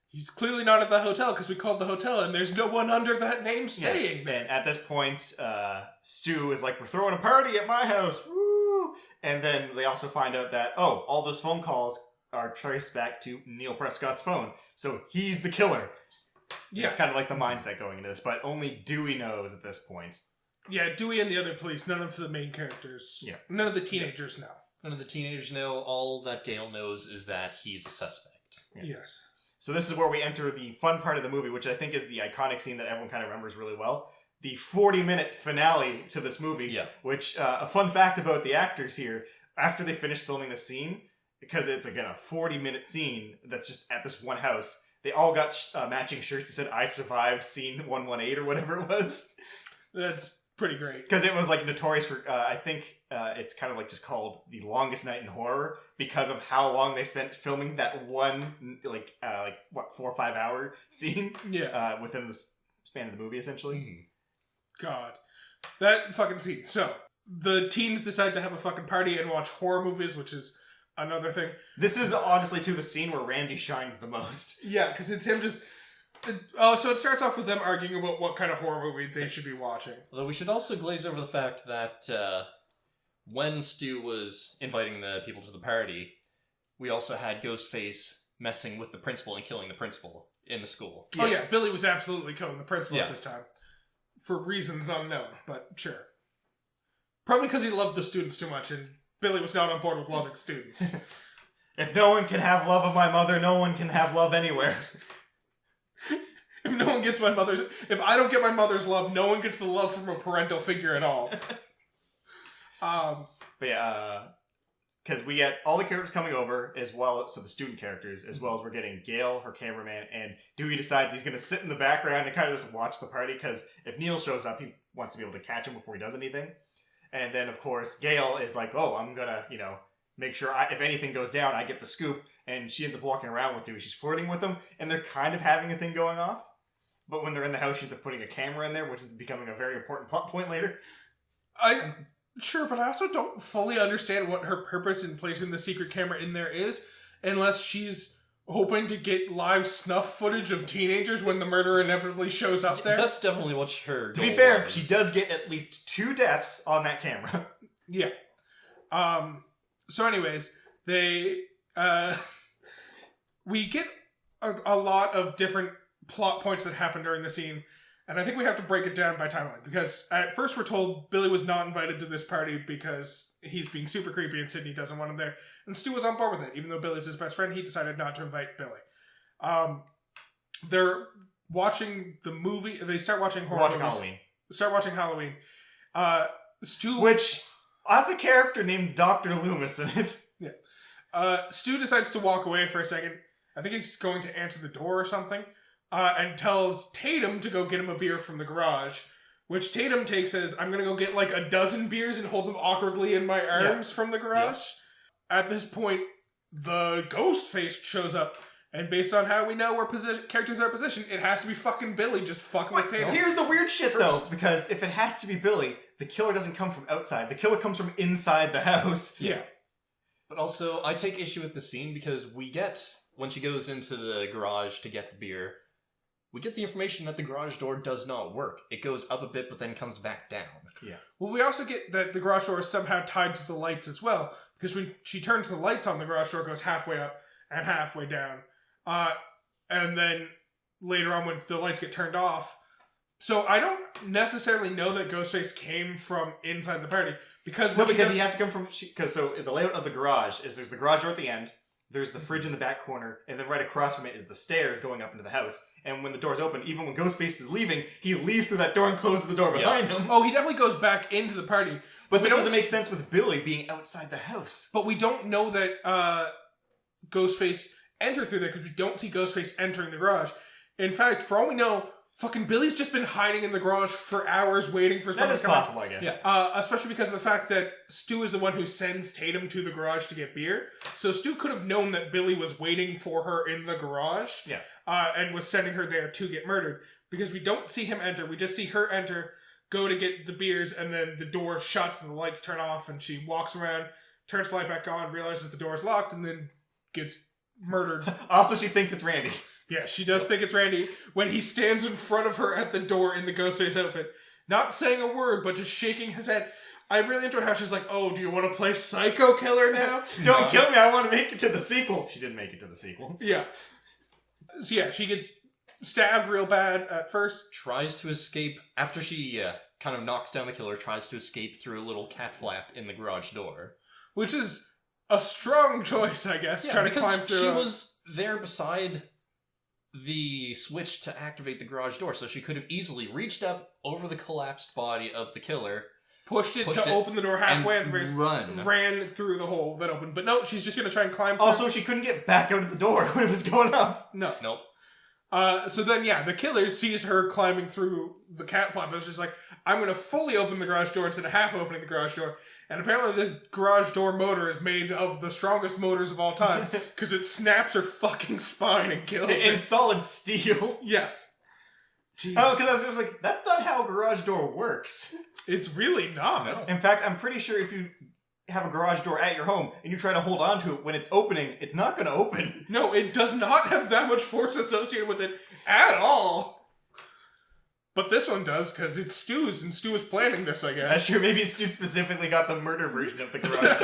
He's clearly not at the hotel because we called the hotel and there's no one under that name staying. Yeah. And at this point, Stu is like, we're throwing a party at my house. Woo! And then they also find out that, oh, all those phone calls are traced back to Neil Prescott's phone. So he's the killer. Yeah. It's kind of like the mindset going into this, but only Dewey knows at this point. Yeah, Dewey and the other police, none of the main characters. Yeah. None of the teenagers know. None of the teenagers know. All that Gail knows is that he's a suspect. Yeah. Yes. So this is where we enter the fun part of the movie, which I think is the iconic scene that everyone kind of remembers really well. The 40-minute finale to this movie, yeah. Which, a fun fact about the actors here, after they finished filming the scene, because it's, again, a 40-minute scene that's just at this one house, they all got matching shirts that said, I survived scene 118 or whatever it was. That's pretty great. Because it was like notorious for, I think it's kind of like just called the longest night in horror because of how long they spent filming that one, 4 or 5 hour scene within the span of the movie, essentially. God. That fucking scene. So, the teens decide to have a fucking party and watch horror movies, which is another thing. This is honestly, too, the scene where Randy shines the most. Yeah, because it's him just... so it starts off with them arguing about what kind of horror movie they should be watching. Although we should also glaze over the fact that when Stu was inviting the people to the party, we also had Ghostface messing with the principal and killing the principal in the school. Oh yeah, Billy was absolutely killing the principal at this time. For reasons unknown, but sure. Probably because he loved the students too much, and Billy was not on board with loving students. If no one can have love of my mother, no one can have love anywhere. If no one gets my mother's... If I don't get my mother's love, no one gets the love from a parental figure at all. But yeah, because we get all the characters coming over, as well, so the student characters, as well as we're getting Gale, her cameraman, and Dewey decides he's going to sit in the background and kind of just watch the party, because if Neil shows up, he wants to be able to catch him before he does anything. And then, of course, Gale is like, oh, I'm going to, make sure if anything goes down, I get the scoop. And she ends up walking around with Dewey. She's flirting with him, and they're kind of having a thing going off. But when they're in the house, she ends up putting a camera in there, which is becoming a very important plot point later. Sure, but I also don't fully understand what her purpose in placing the secret camera in there is, unless she's hoping to get live snuff footage of teenagers when the murderer inevitably shows up there. That's definitely what her To be goal fair, was. she does get at least 2 deaths on that camera. Yeah. So anyways, they... we get a lot of different plot points that happen during the scene, and I think we have to break it down by timeline, because at first we're told Billy was not invited to this party because he's being super creepy and Sydney doesn't want him there, and Stu was on board with it. Even though Billy's his best friend, he decided not to invite Billy. They're watching the movie, they start watching horror movies. Halloween. Start watching Halloween. Stu... Which has a character named Dr. Loomis in it. Yeah. Stu decides to walk away for a second. I think he's going to answer the door or something. And tells Tatum to go get him a beer from the garage, which Tatum takes as, I'm going to go get like a dozen beers and hold them awkwardly in my arms from the garage. At this point, the ghost face shows up, and based on how we know where characters are positioned, it has to be fucking Billy just fucking with Tatum. Here's the weird shit, though, because if it has to be Billy, the killer doesn't come from outside. The killer comes from inside the house. Yeah. But also, I take issue with the scene because we get, when she goes into the garage to get the beer, we get the information that the garage door does not work. It goes up a bit, but then comes back down. Yeah. Well, we also get that the garage door is somehow tied to the lights as well, because when she turns the lights on, the garage door goes halfway up and halfway down. And then later on when the lights get turned off. So I don't necessarily know that Ghostface came from inside the party, because... No, because he has to come from... Because so the layout of the garage is there's the garage door at the end, there's the fridge in the back corner, and then right across from it is the stairs going up into the house. And when the door's open, even when Ghostface is leaving, he leaves through that door and closes the door behind him. Oh, he definitely goes back into the party. But this doesn't make sense with Billy being outside the house. But we don't know that Ghostface entered through there, because we don't see Ghostface entering the garage. In fact, for all we know, fucking Billy's just been hiding in the garage for hours waiting for someone to come. That is possible, I guess. Yeah. Especially because of the fact that Stu is the one who sends Tatum to the garage to get beer. So Stu could have known that Billy was waiting for her in the garage. Yeah. And was sending her there to get murdered. Because we don't see him enter. We just see her enter, go to get the beers, and then the door shuts and the lights turn off, and she walks around, turns the light back on, realizes the door is locked, and then gets murdered. Also, she thinks it's Randy. Yeah, she does think it's Randy when he stands in front of her at the door in the Ghostface outfit. Not saying a word, but just shaking his head. I really enjoy how she's like, oh, do you want to play Psycho Killer now? Don't kill me, I want to make it to the sequel. She didn't make it to the sequel. Yeah. So yeah, she gets stabbed real bad at first. Tries to escape, after she kind of knocks down the killer, tries to escape through a little cat flap in the garage door. Which is a strong choice, I guess, Yeah, trying to because climb through. she was there beside the switch to activate the garage door, so she could have easily reached up over the collapsed body of the killer, pushed it to open the door halfway at the very ran through the hole that opened. But no, she's just going to try and climb through. Also, she couldn't get back out of the door when it was going up. No. Nope. So then, the killer sees her climbing through the cat flap, and is just like, I'm going to fully open the garage door instead of half opening the garage door. And apparently this garage door motor is made of the strongest motors of all time, because it snaps her fucking spine and kills her. In solid steel. Yeah. Jesus. Oh, because I was like, that's not how a garage door works. It's really not. No. In fact, I'm pretty sure if you have a garage door at your home and you try to hold on to it when it's opening, it's not going to open. No, it does not have that much force associated with it at all. But this one does, because it's Stu's, and Stu is planning this, I guess. That's true. Maybe Stu specifically got the murder version of the garage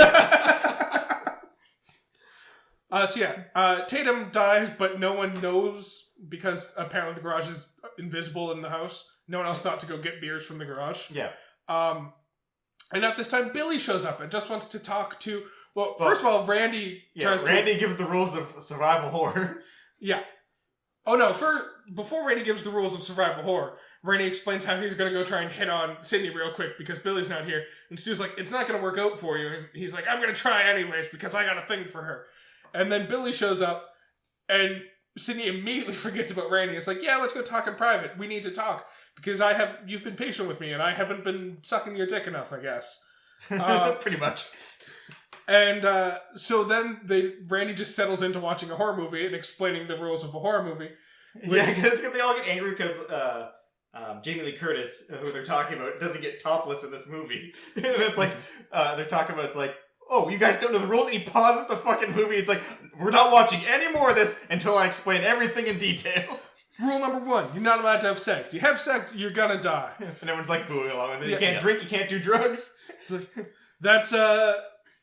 door. Tatum dies, but no one knows, because apparently the garage is invisible in the house. No one else thought to go get beers from the garage. Yeah. And at this time, Billy shows up and just wants to talk to... Well, first of all, Randy tries to... Randy gives the rules of survival horror. Yeah. Oh, no, before Randy gives the rules of survival horror, Randy explains how he's going to go try and hit on Sydney real quick because Billy's not here. And Stu's like, it's not going to work out for you. And he's like, I'm going to try anyways because I got a thing for her. And then Billy shows up, and Sydney immediately forgets about Randy. It's like, yeah, let's go talk in private. We need to talk because you've been patient with me and I haven't been sucking your dick enough, I guess. Pretty much. And so then Randy just settles into watching a horror movie and explaining the rules of a horror movie. Yeah, because they all get angry because Jamie Lee Curtis, who they're talking about, doesn't get topless in this movie. And it's like, they're talking about, it's like, oh, you guys don't know the rules? And he pauses the fucking movie. It's like, we're not watching any more of this until I explain everything in detail. Rule number 1, you're not allowed to have sex. You have sex, you're gonna die. And everyone's like booing along with it. You Yeah. can't drink, you can't do drugs. That's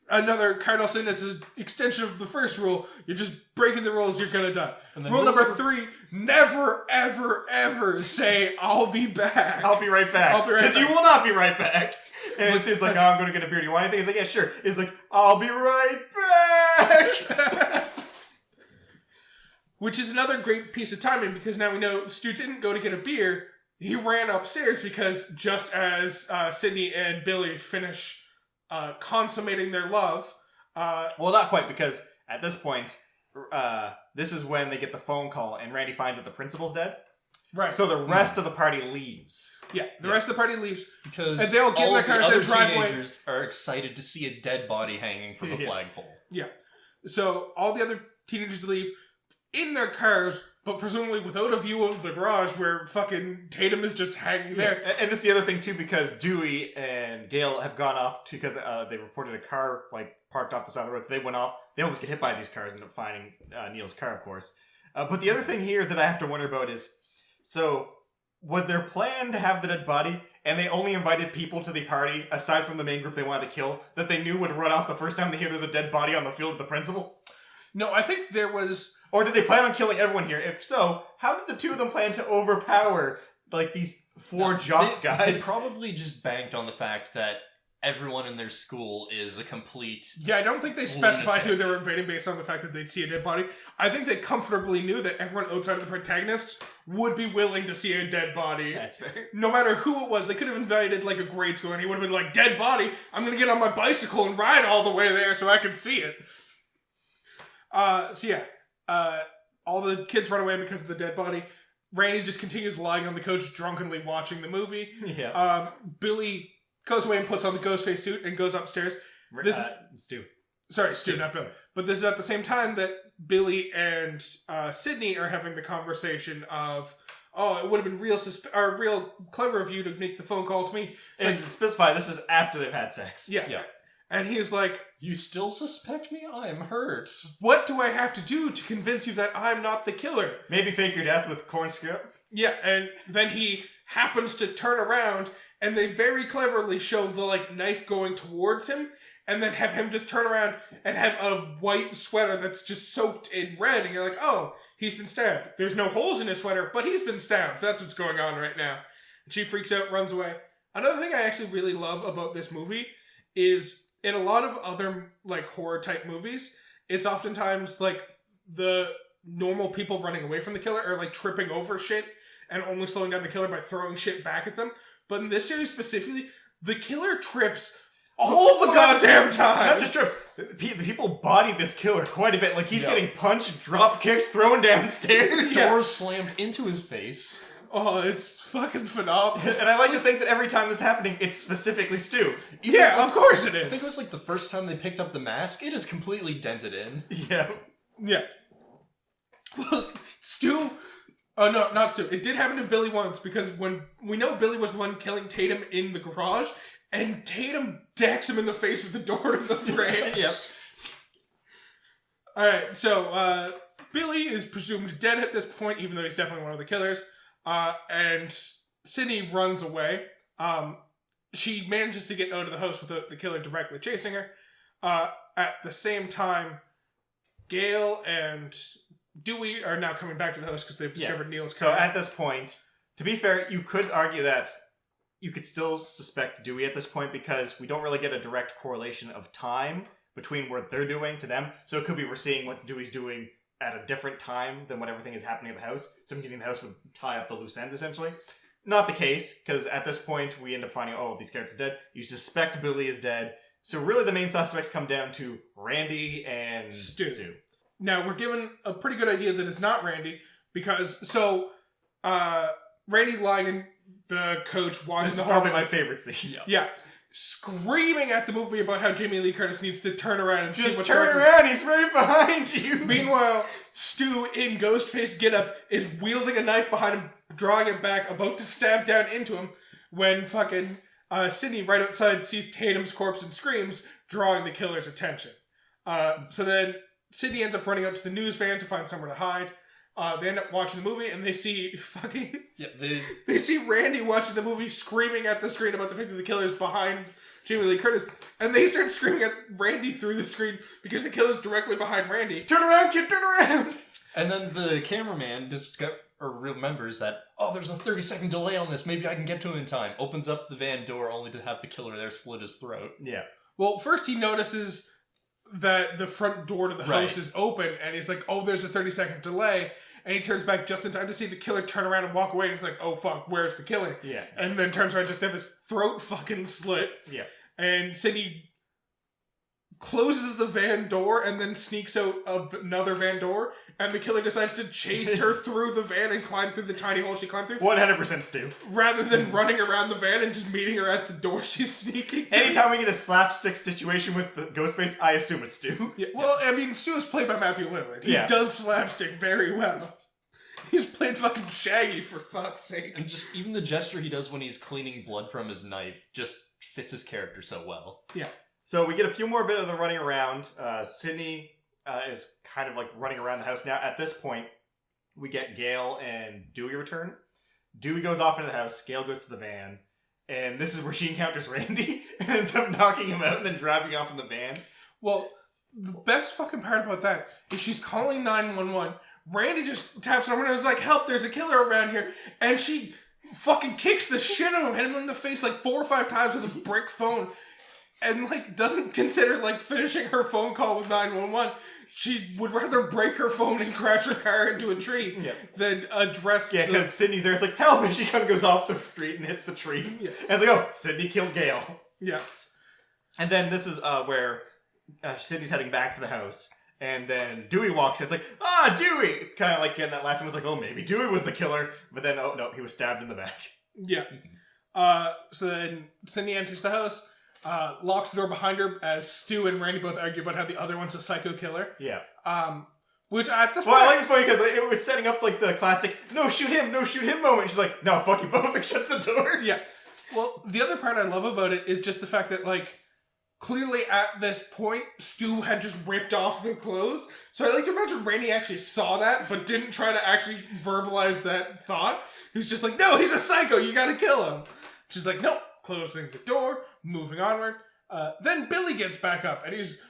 another cardinal sin. It's an extension of the first rule. You're just breaking the rules, you're gonna die. Rule number 3, never, ever, ever say, I'll be back. I'll be right back. I'll be right Because you back. will not be right back. And it's like, oh, I'm going to get a beer. Do you want anything? He's like, yeah, sure. It's like, I'll be right back. Which is another great piece of timing because now we know Stu didn't go to get a beer. He ran upstairs because just as Sydney and Billy finish consummating their love... Well, not quite, because at this point, this is when they get the phone call and Randy finds that the principal's dead. Right. So the rest of the party leaves. Yeah, the rest of the party leaves. Because and they all get in their cars and drive away. Teenagers are excited to see a dead body hanging from a flagpole. Yeah. So all the other teenagers leave in their cars, but presumably without a view of the garage where fucking Tatum is just hanging there. And that's the other thing, too, because Dewey and Gail have gone off because they reported a car, parked off the side of the road. So they went off. They almost get hit by these cars and end up finding Neil's car, of course. But the other thing here that I have to wonder about is, so was their plan to have the dead body, and they only invited people to the party, aside from the main group they wanted to kill, that they knew would run off the first time they hear there's a dead body on the field of the principal? No, I think there was... Or did they plan on killing everyone here? If so, how did the two of them plan to overpower, these four jock guys? They probably just banked on the fact that everyone in their school is a complete... Yeah, I don't think they specified lunatic. who they were invading based on the fact that they'd see a dead body. I think they comfortably knew that everyone outside of the protagonists would be willing to see a dead body. That's fair. No matter who it was, they could have invited a grade school and he would have been like, dead body, I'm gonna get on my bicycle and ride all the way there so I can see it. All the kids run away because of the dead body. Randy just continues lying on the couch drunkenly watching the movie. Yeah. Billy goes away and puts on the Ghostface suit and goes upstairs. Stu. Sorry, Stu, not Billy. But this is at the same time that Billy and Sydney are having the conversation of, oh, it would have been real clever of you to make the phone call to me. It's And specify this is after they've had sex. Yeah. And he's like, You still suspect me? I'm hurt. what do I have to do to convince you that I'm not the killer? Maybe fake your death with corn syrup. Yeah, and then he happens to turn around, and they very cleverly show the, knife going towards him, and then have him just turn around and have a white sweater that's just soaked in red, and you're like, oh, he's been stabbed. There's no holes in his sweater, but he's been stabbed. That's what's going on right now. And she freaks out, runs away. Another thing I actually really love about this movie is, in a lot of other, horror-type movies, it's oftentimes, the normal people running away from the killer are, tripping over shit and only slowing down the killer by throwing shit back at them. But in this series specifically, the killer trips all the goddamn time. Not just trips. The people body this killer quite a bit. Like, he's getting punched, drop kicked, thrown downstairs. Doors slammed into his face. Oh, it's fucking phenomenal. And I like to think that every time this is happening, it's specifically Stu. Yeah, of course it I think is. it was like the first time they picked up the mask. It is completely dented in. Yeah. Yeah. Well, Stu... Oh, no, not Stu. It did happen to Billy once, because when we know Billy was the one killing Tatum in the garage, and Tatum decks him in the face with the door to the fridge. Yep. Alright, so, Billy is presumed dead at this point, even though he's definitely one of the killers. And Sydney runs away. She manages to get out of the house with the killer directly chasing her. At the same time, Gale and Dewey are now coming back to the house because they've discovered Neil's So car. at this point, to be fair, you could argue that you could still suspect Dewey at this point because we don't really get a direct correlation of time between what they're doing to them. So it could be we're seeing what Dewey's doing at a different time than what everything is happening at the house. So getting the house would tie up the loose ends, essentially. Not the case, because at this point, we end up finding, oh, these characters are dead. You suspect Billy is dead. So really the main suspects come down to Randy and Stu. Now, we're given a pretty good idea that it's not Randy, because, Randy lying in the coach watching This the is horror probably my favorite scene. Yeah. Screaming at the movie about how Jamie Lee Curtis needs to turn around and see Just what's turn going on. around, he's right behind you! Meanwhile, Stu, in Ghostface getup, is wielding a knife behind him, drawing it back, about to stab down into him, when fucking Sydney, right outside, sees Tatum's corpse and screams, drawing the killer's attention. So then Sydney ends up running out to the news van to find somewhere to hide. They end up watching the movie, and they see fucking... Yeah, They see Randy watching the movie, screaming at the screen about the fact that the killer's behind Jamie Lee Curtis, and they start screaming at Randy through the screen because the killer's directly behind Randy. Turn around, kid, turn around! And then the cameraman remembers that, oh, there's a 30-second delay on this, maybe I can get to him in time. Opens up the van door only to have the killer there slit his throat. Yeah. Well, first he notices that the front door to the house is open, and he's like, oh, there's a 30-second delay, and he turns back just in time to see the killer turn around and walk away, and he's like, oh fuck, where's the killer? Yeah. And then turns around just to have his throat fucking slit. Yeah. And Sydney closes the van door and then sneaks out of another van door, and the killer decides to chase her through the van and climb through the tiny hole she climbed through. 100% Stu. Rather than running around the van and just meeting her at the door she's sneaking through. Anytime we get a slapstick situation with the Ghostface, I assume it's Stu. Yeah, well, I mean, Stu is played by Matthew Lillard. He Yeah. does slapstick very well. He's played fucking Shaggy, for fuck's sake. And just even the gesture he does when he's cleaning blood from his knife just fits his character so well. Yeah. So we get a few more bit of the running around. Sydney is kind of like running around the house now. At this point, we get Gale and Dewey return. Dewey goes off into the house. Gale goes to the van. And this is where she encounters Randy and ends up knocking him out and then driving off in the van. Well, the best fucking part about that is she's calling 911. Randy just taps on her and is like, help, there's a killer around here. And she fucking kicks the shit out of him, hitting him in the face like 4 or 5 times with a brick phone. And, like, doesn't consider, like, finishing her phone call with 911. She would rather break her phone and crash her car into a tree than address Yeah, because Sydney's there. It's like, help! And she kind of goes off the street and hits the tree. Yeah. And it's like, oh, Sydney killed Gale. Yeah. And then this is where Sydney's heading back to the house. And then Dewey walks in. It's like, Dewey! Kind of like in that last one was like, oh, maybe Dewey was the killer. But then, oh, no, he was stabbed in the back. Yeah. So then Sydney enters the house, locks the door behind her as Stu and Randy both argue about how the other one's a psycho killer. Yeah. Which at this Well, point... I like this point because it was setting up like the classic, no, shoot him moment. She's like, no, fuck you both, and shuts the door. Yeah. Well, the other part I love about it is just the fact that, like, clearly at this point, Stu had just ripped off the clothes. So I like to imagine Randy actually saw that, but didn't try to actually verbalize that thought. He was just like, no, he's a psycho, you gotta kill him. She's like, no, closing the door, moving onward. Then Billy gets back up, and he's...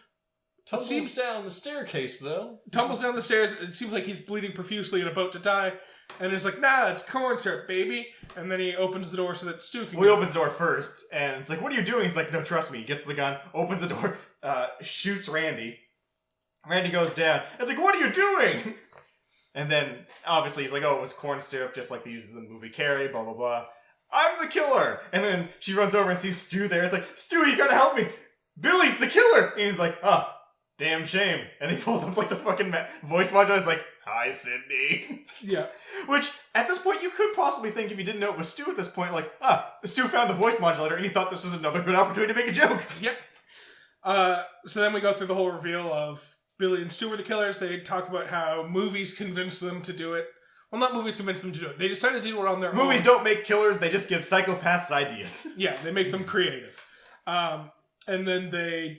Tumbles down the staircase, though. Tumbles down the stairs, it seems like he's bleeding profusely and about to die. And he's like, nah, it's corn syrup, baby. And then he opens the door so that Stu can... Well, he opens the door first, and it's like, what are you doing? He's like, no, trust me. He gets the gun, opens the door, shoots Randy. Randy goes down. It's like, what are you doing? And then, obviously, he's like, oh, it was corn syrup, just like they used in the movie Carrie, blah, blah, blah. I'm the killer. And then she runs over and sees Stu there. It's like, Stu, you gotta help me. Billy's the killer. And he's like, oh, damn shame. And he pulls up like the fucking voice module and is like, hi, Sydney. Yeah. Which, at this point, you could possibly think, if you didn't know it was Stu at this point, like, Stu found the voice modulator and he thought this was another good opportunity to make a joke. Yep. So then we go through the whole reveal of Billy and Stu were the killers. They talk about how movies convinced them to do it. Well, not movies convinced them to do it. They decided to do it on their own. Movies don't make killers, they just give psychopaths ideas. Yeah, they make them creative. And then they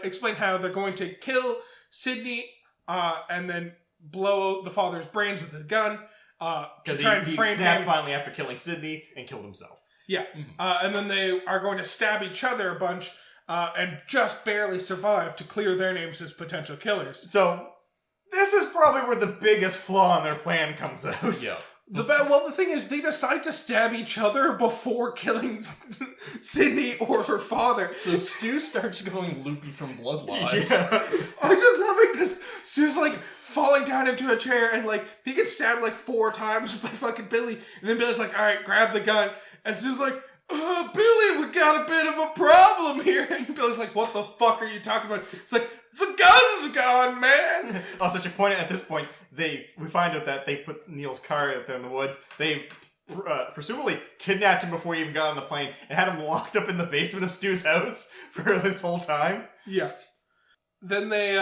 explain how they're going to kill Sydney, and then blow the father's brains with a gun, to try and frame snapped him. finally after killing Sydney and killed himself. Yeah. And then they are going to stab each other a bunch, and just barely survive to clear their names as potential killers. So, this is probably where the biggest flaw in their plan comes out. Yeah. The thing is, they decide to stab each other before killing Sydney or her father. So Stu starts going loopy from blood loss. Yeah. I just love it because Stu's like falling down into a chair and like he gets stabbed like 4 times by fucking Billy, and then Billy's like, all right, grab the gun, and Stu's like, Billy, we got a bit of a problem here. And Billy's like, what the fuck are you talking about? It's like, the gun's gone, man. Also, I should point out at this point, we find out that they put Neil's car out there in the woods. They presumably kidnapped him before he even got on the plane and had him locked up in the basement of Stu's house for this whole time. Yeah. Then they,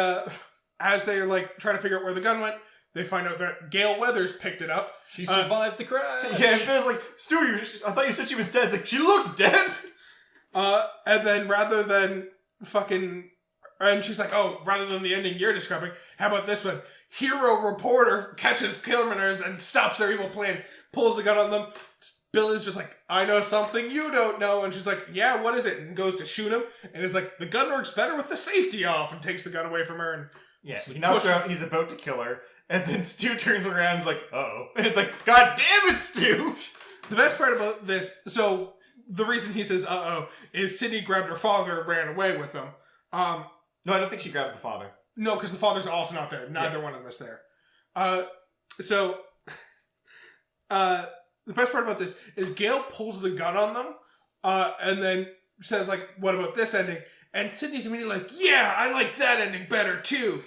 as they're like trying to figure out where the gun went, they find out that Gail Weathers picked it up. She survived the crash. Yeah, and Bill's like, Stu, I thought you said she was dead. It's like, she looked dead. And then rather than fucking... And she's like, oh, rather than the ending you're describing, how about this one? Hero reporter catches criminals and stops their evil plan, pulls the gun on them. Billy's just like, I know something you don't know. And she's like, yeah, what is it? And goes to shoot him. And is like, the gun works better with the safety off, and takes the gun away from her. And yeah, he knocks her out. He's about to kill her. And then Stu turns around and is like, uh-oh. And it's like, God damn it, Stu! The best part about this, so the reason he says, uh-oh, is Sydney grabbed her father and ran away with him. No, I don't think she grabs the father. No, because the father's also not there. Neither one of them is there. The best part about this is Gail pulls the gun on them, and then says, like, what about this ending? And Sydney's immediately like, yeah, I like that ending better, too.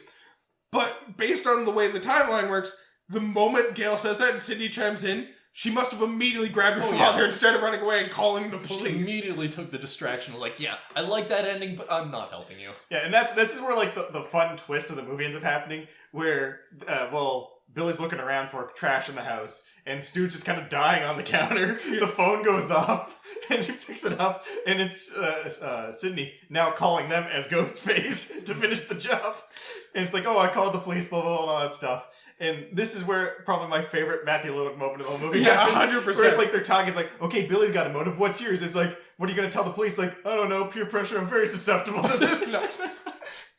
But based on the way the timeline works, the moment Gail says that and Sydney chimes in, she must have immediately grabbed her father instead of running away and calling the police. She immediately took the distraction, like, yeah, I like that ending, but I'm not helping you. Yeah, and this is where, like, the fun twist of the movie ends up happening, where, Billy's looking around for trash in the house, and Stu's just kind of dying on the counter. The phone goes off, and he picks it up, and it's Sydney now calling them as Ghostface to finish the job. And it's like, oh, I called the police, blah, blah, blah, and all that stuff. And this is where probably my favorite Matthew Lillard moment of the whole movie happens. 100%. Where it's like they're talking, it's like, okay, Billy's got a motive, what's yours? It's like, what are you going to tell the police? Like, I don't know, peer pressure, I'm very susceptible to this.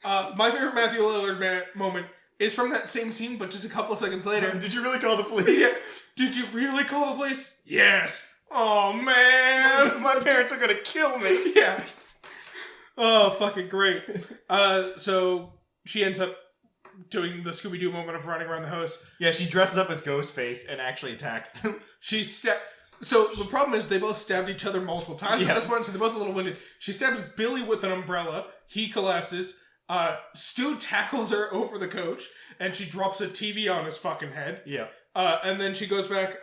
My favorite Matthew Lillard moment is from that same scene, but just a couple of seconds later. Did you really call the police? Yeah. Did you really call the police? Yes. Oh, man. My parents are going to kill me. Yeah. Oh, fucking great. So she ends up doing the Scooby-Doo moment of running around the house. Yeah, she dresses up as Ghostface and actually attacks them. So the problem is they both stabbed each other multiple times at this point, so they're both a little winded. She stabs Billy with an umbrella. He collapses. Stu tackles her over the coach, and she drops a TV on his fucking head. Yeah. And then she goes back.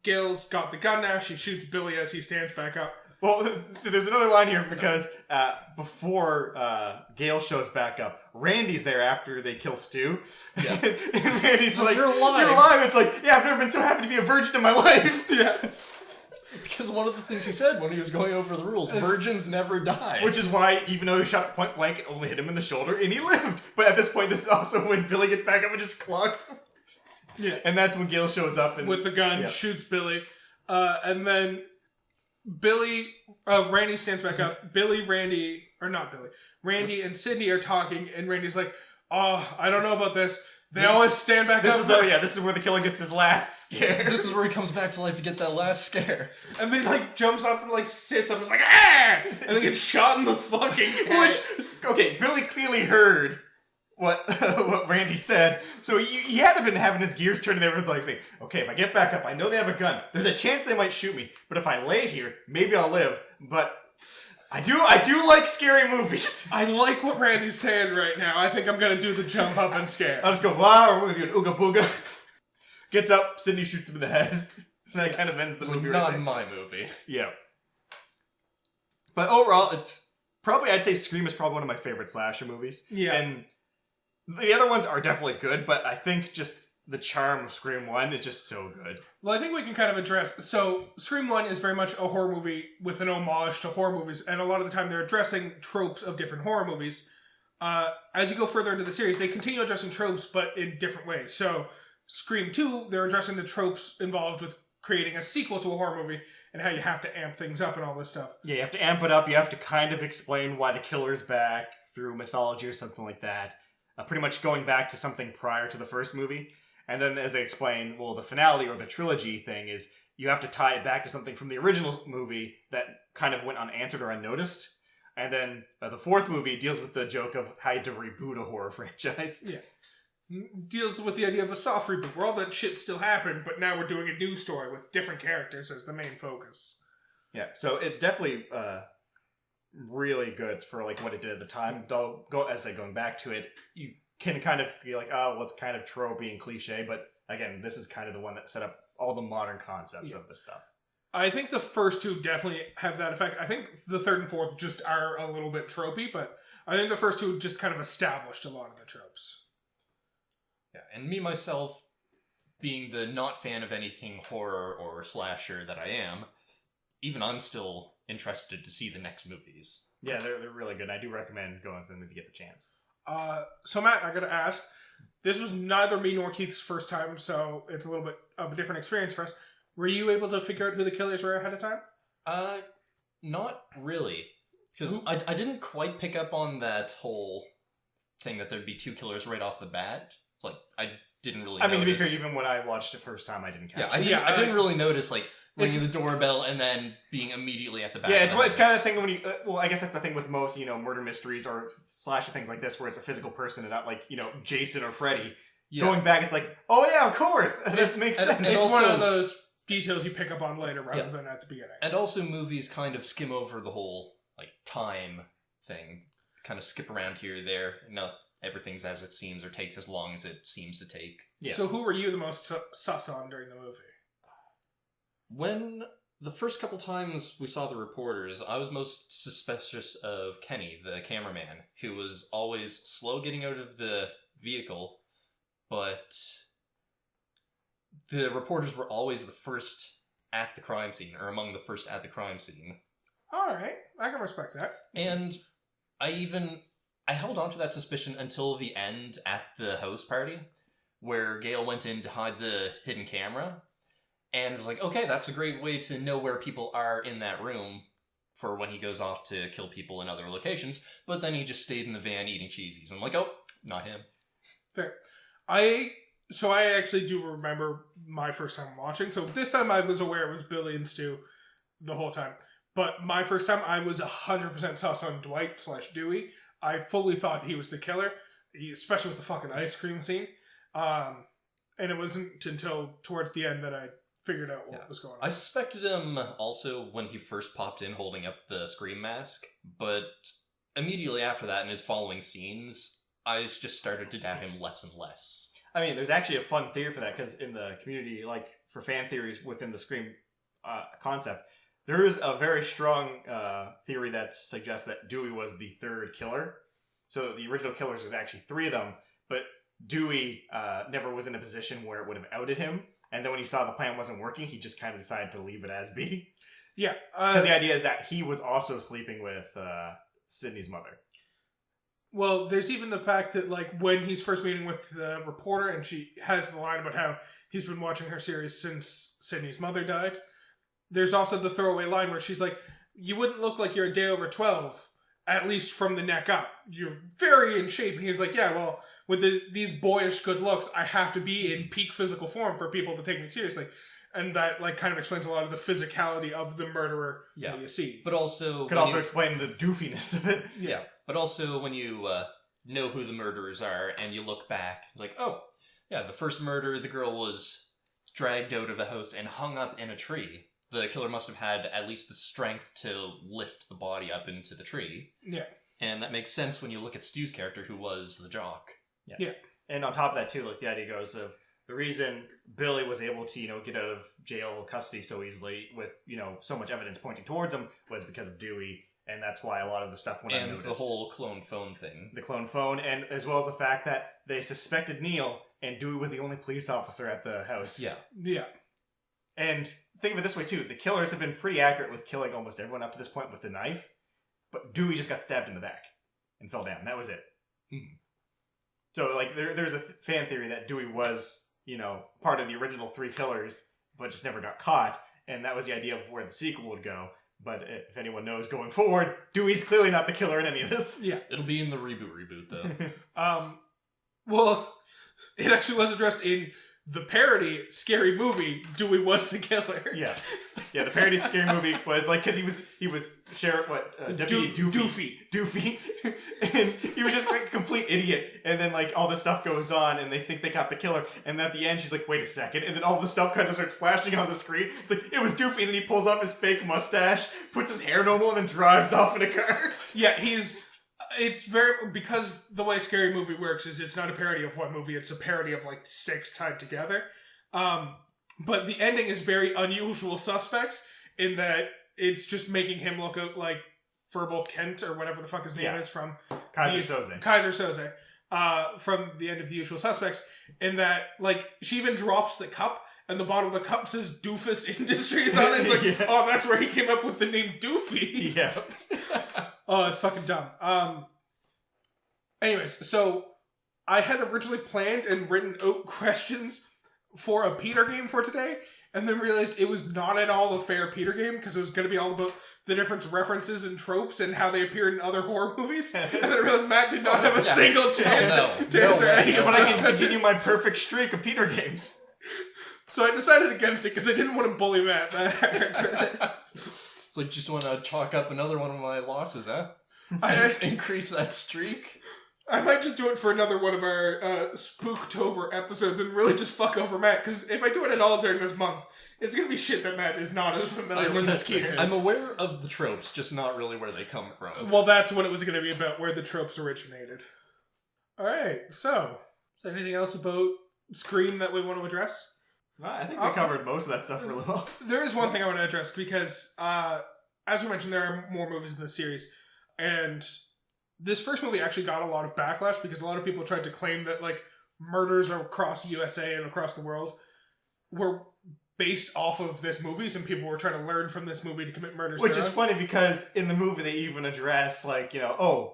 Gail's got the gun now. She shoots Billy as he stands back up. Well, there's another line here because before Gail shows back up, Randy's there after they kill Stu. Yeah. And Randy's like, you're alive. You're alive. It's like, yeah, I've never been so happy to be a virgin in my life. Yeah. Because one of the things he said when he was going over the rules, virgins never die. Which is why, even though he shot at point blank, it only hit him in the shoulder, and he lived. But at this point, this is also when Billy gets back up and just clocks him. Yeah. And that's when Gail shows up. And with the gun, shoots Billy. And then Randy stands back up. Randy and Sydney are talking, and Randy's like, oh, I don't know about this. They always stand back up. This is where the killer gets his last scare. This is where he comes back to life to get that last scare. And then, like, jumps up and, like, sits up and is like, ah! And then gets shot in the fucking head. Okay, Billy clearly heard what what Randy said. So he had to have been having his gears turning there. It was like saying, okay, if I get back up, I know they have a gun. There's a chance they might shoot me. But if I lay here, maybe I'll live. But I do like scary movies. I like what Randy's saying right now. I think I'm going to do the jump up and scare. I'll just go, wow, or we're going to do an ooga booga. Gets up, Sydney shoots him in the head. And that kind of ends the movie. Not my movie. Yeah. But overall, it's probably, I'd say Scream is probably one of my favorite slasher movies. Yeah. And the other ones are definitely good, but I think just the charm of Scream 1 is just so good. Well, I think we can kind of address... So, Scream 1 is very much a horror movie with an homage to horror movies, and a lot of the time they're addressing tropes of different horror movies. As you go further into the series, they continue addressing tropes, but in different ways. So, Scream 2, they're addressing the tropes involved with creating a sequel to a horror movie, and how you have to amp things up and all this stuff. Yeah, you have to amp it up, you have to kind of explain why the killer's back through mythology or something like that. Pretty much going back to something prior to the first movie. And then, as I explained, well, the finale or the trilogy thing is you have to tie it back to something from the original movie that kind of went unanswered or unnoticed. And then the fourth movie deals with the joke of how to reboot a horror franchise. Yeah. Deals with the idea of a soft reboot, where all that shit still happened, but now we're doing a new story with different characters as the main focus. Yeah, so it's definitely really good for like what it did at the time. Though, going back to it, you can kind of be like, oh, well, it's kind of tropey and cliche, but again, this is kind of the one that set up all the modern concepts of this stuff. I think the first two definitely have that effect. I think the third and fourth just are a little bit tropey, but I think the first two just kind of established a lot of the tropes. Yeah, and me, myself, being the not fan of anything horror or slasher that I am, even I'm still interested to see the next movies. Yeah, they're really good. I do recommend going for them if you get the chance. So Matt, I gotta ask, this was neither me nor Keith's first time, so it's a little bit of a different experience for us. Were you able to figure out who the killers were ahead of time? Not really. Because I didn't quite pick up on that whole thing that there'd be two killers right off the bat. It's like, I didn't really notice. To be fair, even when I watched it first time, I didn't catch it. I didn't really notice, like, ringing the doorbell and then being immediately at the back. Yeah, it's kind of the thing when you... well, I guess that's the thing with most, murder mysteries or slasher things like this, where it's a physical person and not like, Jason or Freddy. Yeah. Going back, it's like, oh yeah, of course! That makes sense. It's also one of those details you pick up on later rather than at the beginning. And also movies kind of skim over the whole, like, time thing. Kind of skip around here or there. No, everything's as it seems or takes as long as it seems to take. Yeah. So who were you the most sus on during the movie? When the first couple times we saw the reporters, I was most suspicious of Kenny, the cameraman, who was always slow getting out of the vehicle, but the reporters were always the first at the crime scene, or among the first at the crime scene. Alright, I can respect that. And I held on to that suspicion until the end at the house party, where Gail went in to hide the hidden camera. And it was like, okay, that's a great way to know where people are in that room for when he goes off to kill people in other locations. But then he just stayed in the van eating cheesies. I'm like, oh, not him. Fair. I actually do remember my first time watching. So this time I was aware it was Billy and Stu the whole time. But my first time, I was 100% sus on Dwight/Dewey. I fully thought he was the killer, especially with the fucking ice cream scene. And it wasn't until towards the end that I figured out what was going on. I suspected him also when he first popped in holding up the Scream mask, but immediately after that in his following scenes, I just started to doubt him less and less. I mean, there's actually a fun theory for that, because in the community, like, for fan theories within the Scream concept, there is a very strong theory that suggests that Dewey was the third killer. So the original killers, was actually 3 of them, but Dewey never was in a position where it would have outed him. And then when he saw the plan wasn't working, he just kind of decided to leave it as be. Yeah. Because the idea is that he was also sleeping with Sydney's mother. Well, there's even the fact that, like, when he's first meeting with the reporter and she has the line about how he's been watching her series since Sydney's mother died, there's also the throwaway line where she's like, you wouldn't look like you're a day over 12, at least from the neck up. You're very in shape. And he's like, yeah, well, with these boyish good looks, I have to be in peak physical form for people to take me seriously. And that, like, kind of explains a lot of the physicality of the murderer that you see. But also... Could also explain the doofiness of it. Yeah. But also, when you know who the murderers are, and you look back, like, oh, yeah, the first murder, the girl was dragged out of the house and hung up in a tree. The killer must have had at least the strength to lift the body up into the tree. Yeah. And that makes sense when you look at Stu's character, who was the jock. Yeah. And on top of that, too, like, the idea goes of the reason Billy was able to, get out of jail custody so easily with, so much evidence pointing towards him was because of Dewey. And that's why a lot of the stuff went unnoticed. And the whole clone phone thing. The clone phone, and as well as the fact that they suspected Neil, and Dewey was the only police officer at the house. Yeah. Yeah. And think of it this way, too. The killers have been pretty accurate with killing almost everyone up to this point with the knife. But Dewey just got stabbed in the back and fell down. That was it. So, like, there's a fan theory that Dewey was, part of the original 3 killers, but just never got caught. And that was the idea of where the sequel would go. But if anyone knows going forward, Dewey's clearly not the killer in any of this. Yeah. It'll be in the reboot, though. Well, it actually was addressed in the parody Scary Movie. Dewey was the killer. Yeah. Yeah, the parody Scary Movie was like, because he was Sheriff, Deputy Doofy. And he was just like a complete idiot. And then like all this stuff goes on and they think they got the killer. And at the end she's like, wait a second. And then all the stuff kind of starts flashing on the screen. It's like, it was Doofy. And then he pulls off his fake mustache, puts his hair normal, and then drives off in a car. Yeah, it's very, because the way Scary Movie works is it's not a parody of one movie, it's a parody of like 6 tied together. But the ending is very Unusual Suspects in that it's just making him look out like Verbal Kent or whatever the fuck his name is from Kaiser Soze. Kaiser Soze. From the end of The Usual Suspects, in that like she even drops the cup and the bottom of the cup says Doofus Industries on it. It's like, oh, that's where he came up with the name Doofy. Yeah. Oh, it's fucking dumb. Anyways, so I had originally planned and written out questions for a Peter game for today, and then realized it was not at all a fair Peter game because it was going to be all about the different references and tropes and how they appeared in other horror movies. And then I realized Matt did not have a single chance to answer any of But those I can questions. continue my perfect streak of Peter games. So I decided against it because I didn't want to bully Matt that hard for this. So you just want to chalk up another one of my losses, huh? Increase that streak? I might just do it for another one of our Spooktober episodes and really just fuck over Matt, because if I do it at all during this month, it's going to be shit that Matt is not as familiar with as Keith is. I'm aware of the tropes, just not really where they come from. Well, that's what it was going to be about, where the tropes originated. Alright, so, is there anything else about Scream that we want to address? Well, I think we covered most of that stuff for a little. There is one thing I want to address, because, as we mentioned, there are more movies in the series, and this first movie actually got a lot of backlash because a lot of people tried to claim that like murders across USA and across the world were based off of this movies, and people were trying to learn from this movie to commit murders. Which is funny because in the movie they even address like,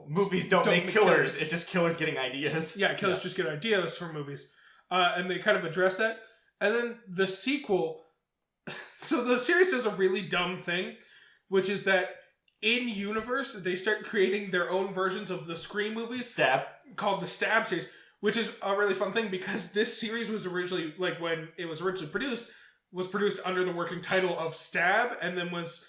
movies don't make killers. It's just killers getting ideas. Yeah, killers just get ideas from movies. And they kind of address that. And then the sequel, so the series does a really dumb thing, which is that in universe, they start creating their own versions of the Scream movies. Stab. Called the Stab series, which is a really fun thing because this series was originally, like when it was originally produced, was produced under the working title of Stab, and then was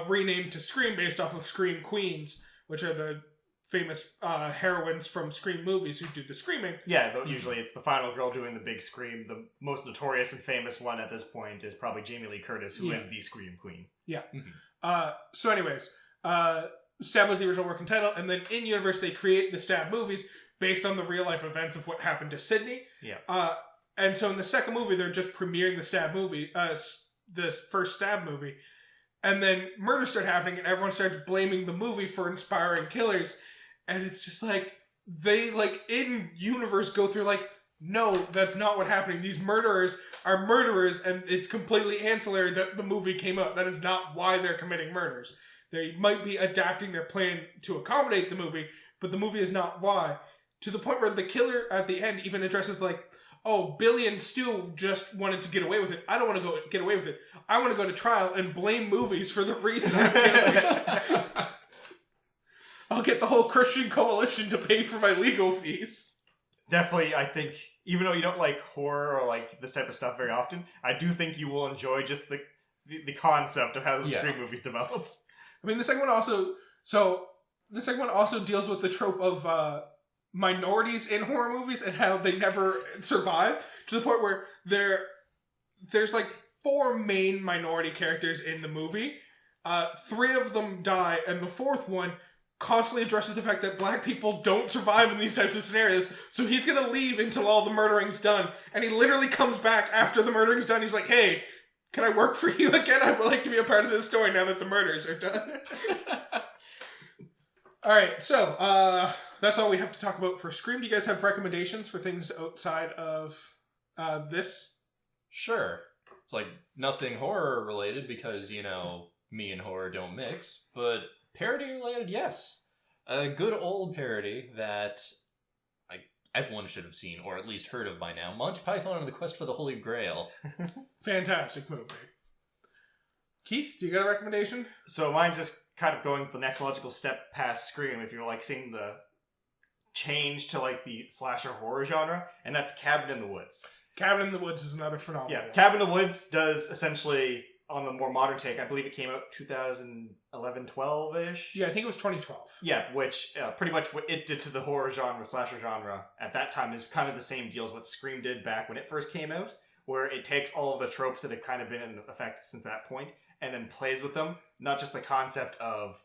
renamed to Scream based off of Scream Queens, which are the famous heroines from Scream movies who do the screaming. Yeah, usually it's the final girl doing the big scream. The most notorious and famous one at this point is probably Jamie Lee Curtis, who is the Scream Queen. Yeah. So anyways, Stab was the original working title, and then in universe they create the Stab movies based on the real life events of what happened to Sydney. Yeah. And so in the second movie they're just premiering the Stab movie, this first Stab movie, and then murders start happening and everyone starts blaming the movie for inspiring killers, and it's just like they like in universe go through like, no, that's not what happened. These murderers are murderers, and it's completely ancillary that the movie came out. That is not why they're committing murders. They might be adapting their plan to accommodate the movie, but the movie is not why. To the point where the killer at the end even addresses like, oh, Billy and Stu just wanted to get away with it. I don't want to get away with it. I want to go to trial and blame movies for the reason I'm killing. I'll get the whole Christian coalition to pay for my legal fees. Definitely, I think, even though you don't like horror or like this type of stuff very often, I do think you will enjoy just the concept of how the Scream movies develop. I mean, the second one also deals with the trope of minorities in horror movies and how they never survive, to the point where there's like 4 main minority characters in the movie. 3 of them die, and the 4th one constantly addresses the fact that black people don't survive in these types of scenarios, so he's gonna leave until all the murdering's done, and he literally comes back after the murdering's done. He's like, hey, can I work for you again? I would like to be a part of this story now that the murders are done. Alright, so, that's all we have to talk about for Scream. Do you guys have recommendations for things outside of this? Sure. It's like nothing horror related because, you know, me and horror don't mix, but parody related, yes. A good old parody that everyone should have seen, or at least heard of by now. Monty Python and the Quest for the Holy Grail. Fantastic movie. Keith, do you got a recommendation? So mine's just kind of going the next logical step past Scream, if you're like seeing the change to like the slasher horror genre, and that's Cabin in the Woods. Cabin in the Woods is another phenomenal one. Cabin in the Woods does essentially, on the more modern take, I believe it came out 2011, 12-ish? Yeah, I think it was 2012. Yeah, which pretty much what it did to the horror genre, slasher genre, at that time is kind of the same deal as what Scream did back when it first came out, where it takes all of the tropes that have kind of been in effect since that point, and then plays with them. Not just the concept of,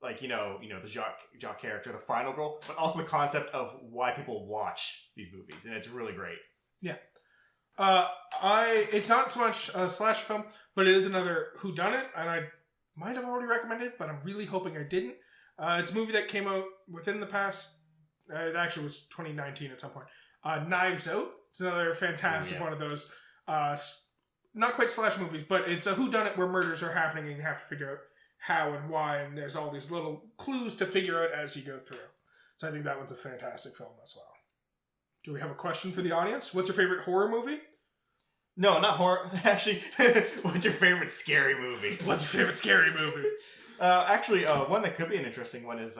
like, you know, the Jock character, the final girl, but also the concept of why people watch these movies, and it's really great. Yeah. It's not so much a slasher film, but it is another whodunit, and I might have already recommended it, but I'm really hoping I didn't. It's a movie that came out within the past, it actually was 2019 at some point. Knives Out. It's another fantastic one of those, not quite slasher movies, but it's a whodunit where murders are happening and you have to figure out how and why, and there's all these little clues to figure out as you go through. So I think that one's a fantastic film as well. Do we have a question for the audience? What's your favorite horror movie? No, not horror. Actually, what's your favorite scary movie? What's your favorite scary movie? Actually, one that could be an interesting one is,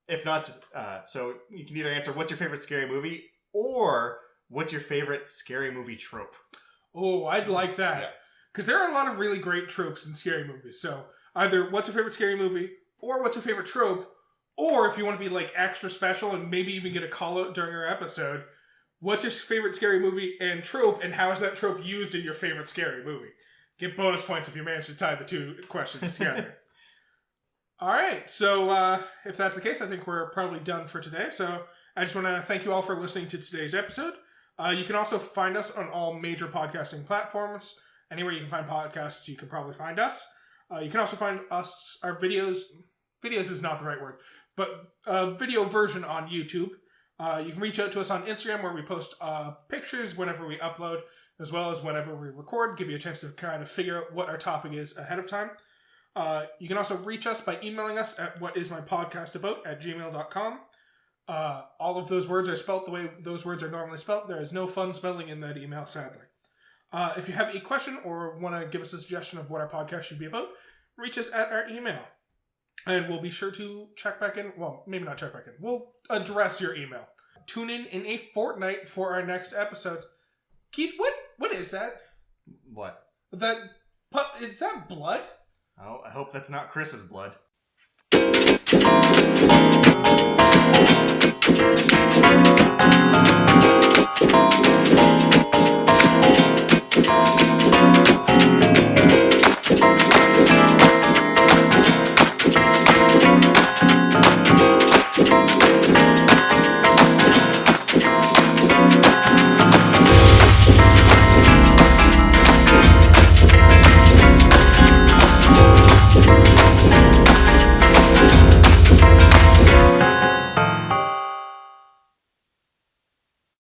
if not just, so you can either answer what's your favorite scary movie, or what's your favorite scary movie trope? Oh, I'd like that. Because there are a lot of really great tropes in scary movies. So either what's your favorite scary movie, or what's your favorite trope, or if you want to be like extra special and maybe even get a call out during our episode, what's your favorite scary movie and trope, and how is that trope used in your favorite scary movie? Get bonus points if you manage to tie the 2 questions together. Alright, so if that's the case, I think we're probably done for today. So I just want to thank you all for listening to today's episode. You can also find us on all major podcasting platforms. Anywhere you can find podcasts, you can probably find us. You can also find us, our videos. Videos is not the right word, but a video version on YouTube. You can reach out to us on Instagram, where we post pictures whenever we upload, as well as whenever we record, give you a chance to kind of figure out what our topic is ahead of time. You can also reach us by emailing us at whatismypodcastabout@gmail.com. All of those words are spelt the way those words are normally spelt. There is no fun spelling in that email, sadly. If you have a question or want to give us a suggestion of what our podcast should be about, reach us at our email. And we'll be sure to check back in. Well, maybe not check back in. We'll address your email. Tune in a fortnight for our next episode. Keith, what is that? What? Is that blood? Oh, I hope that's not Chris's blood.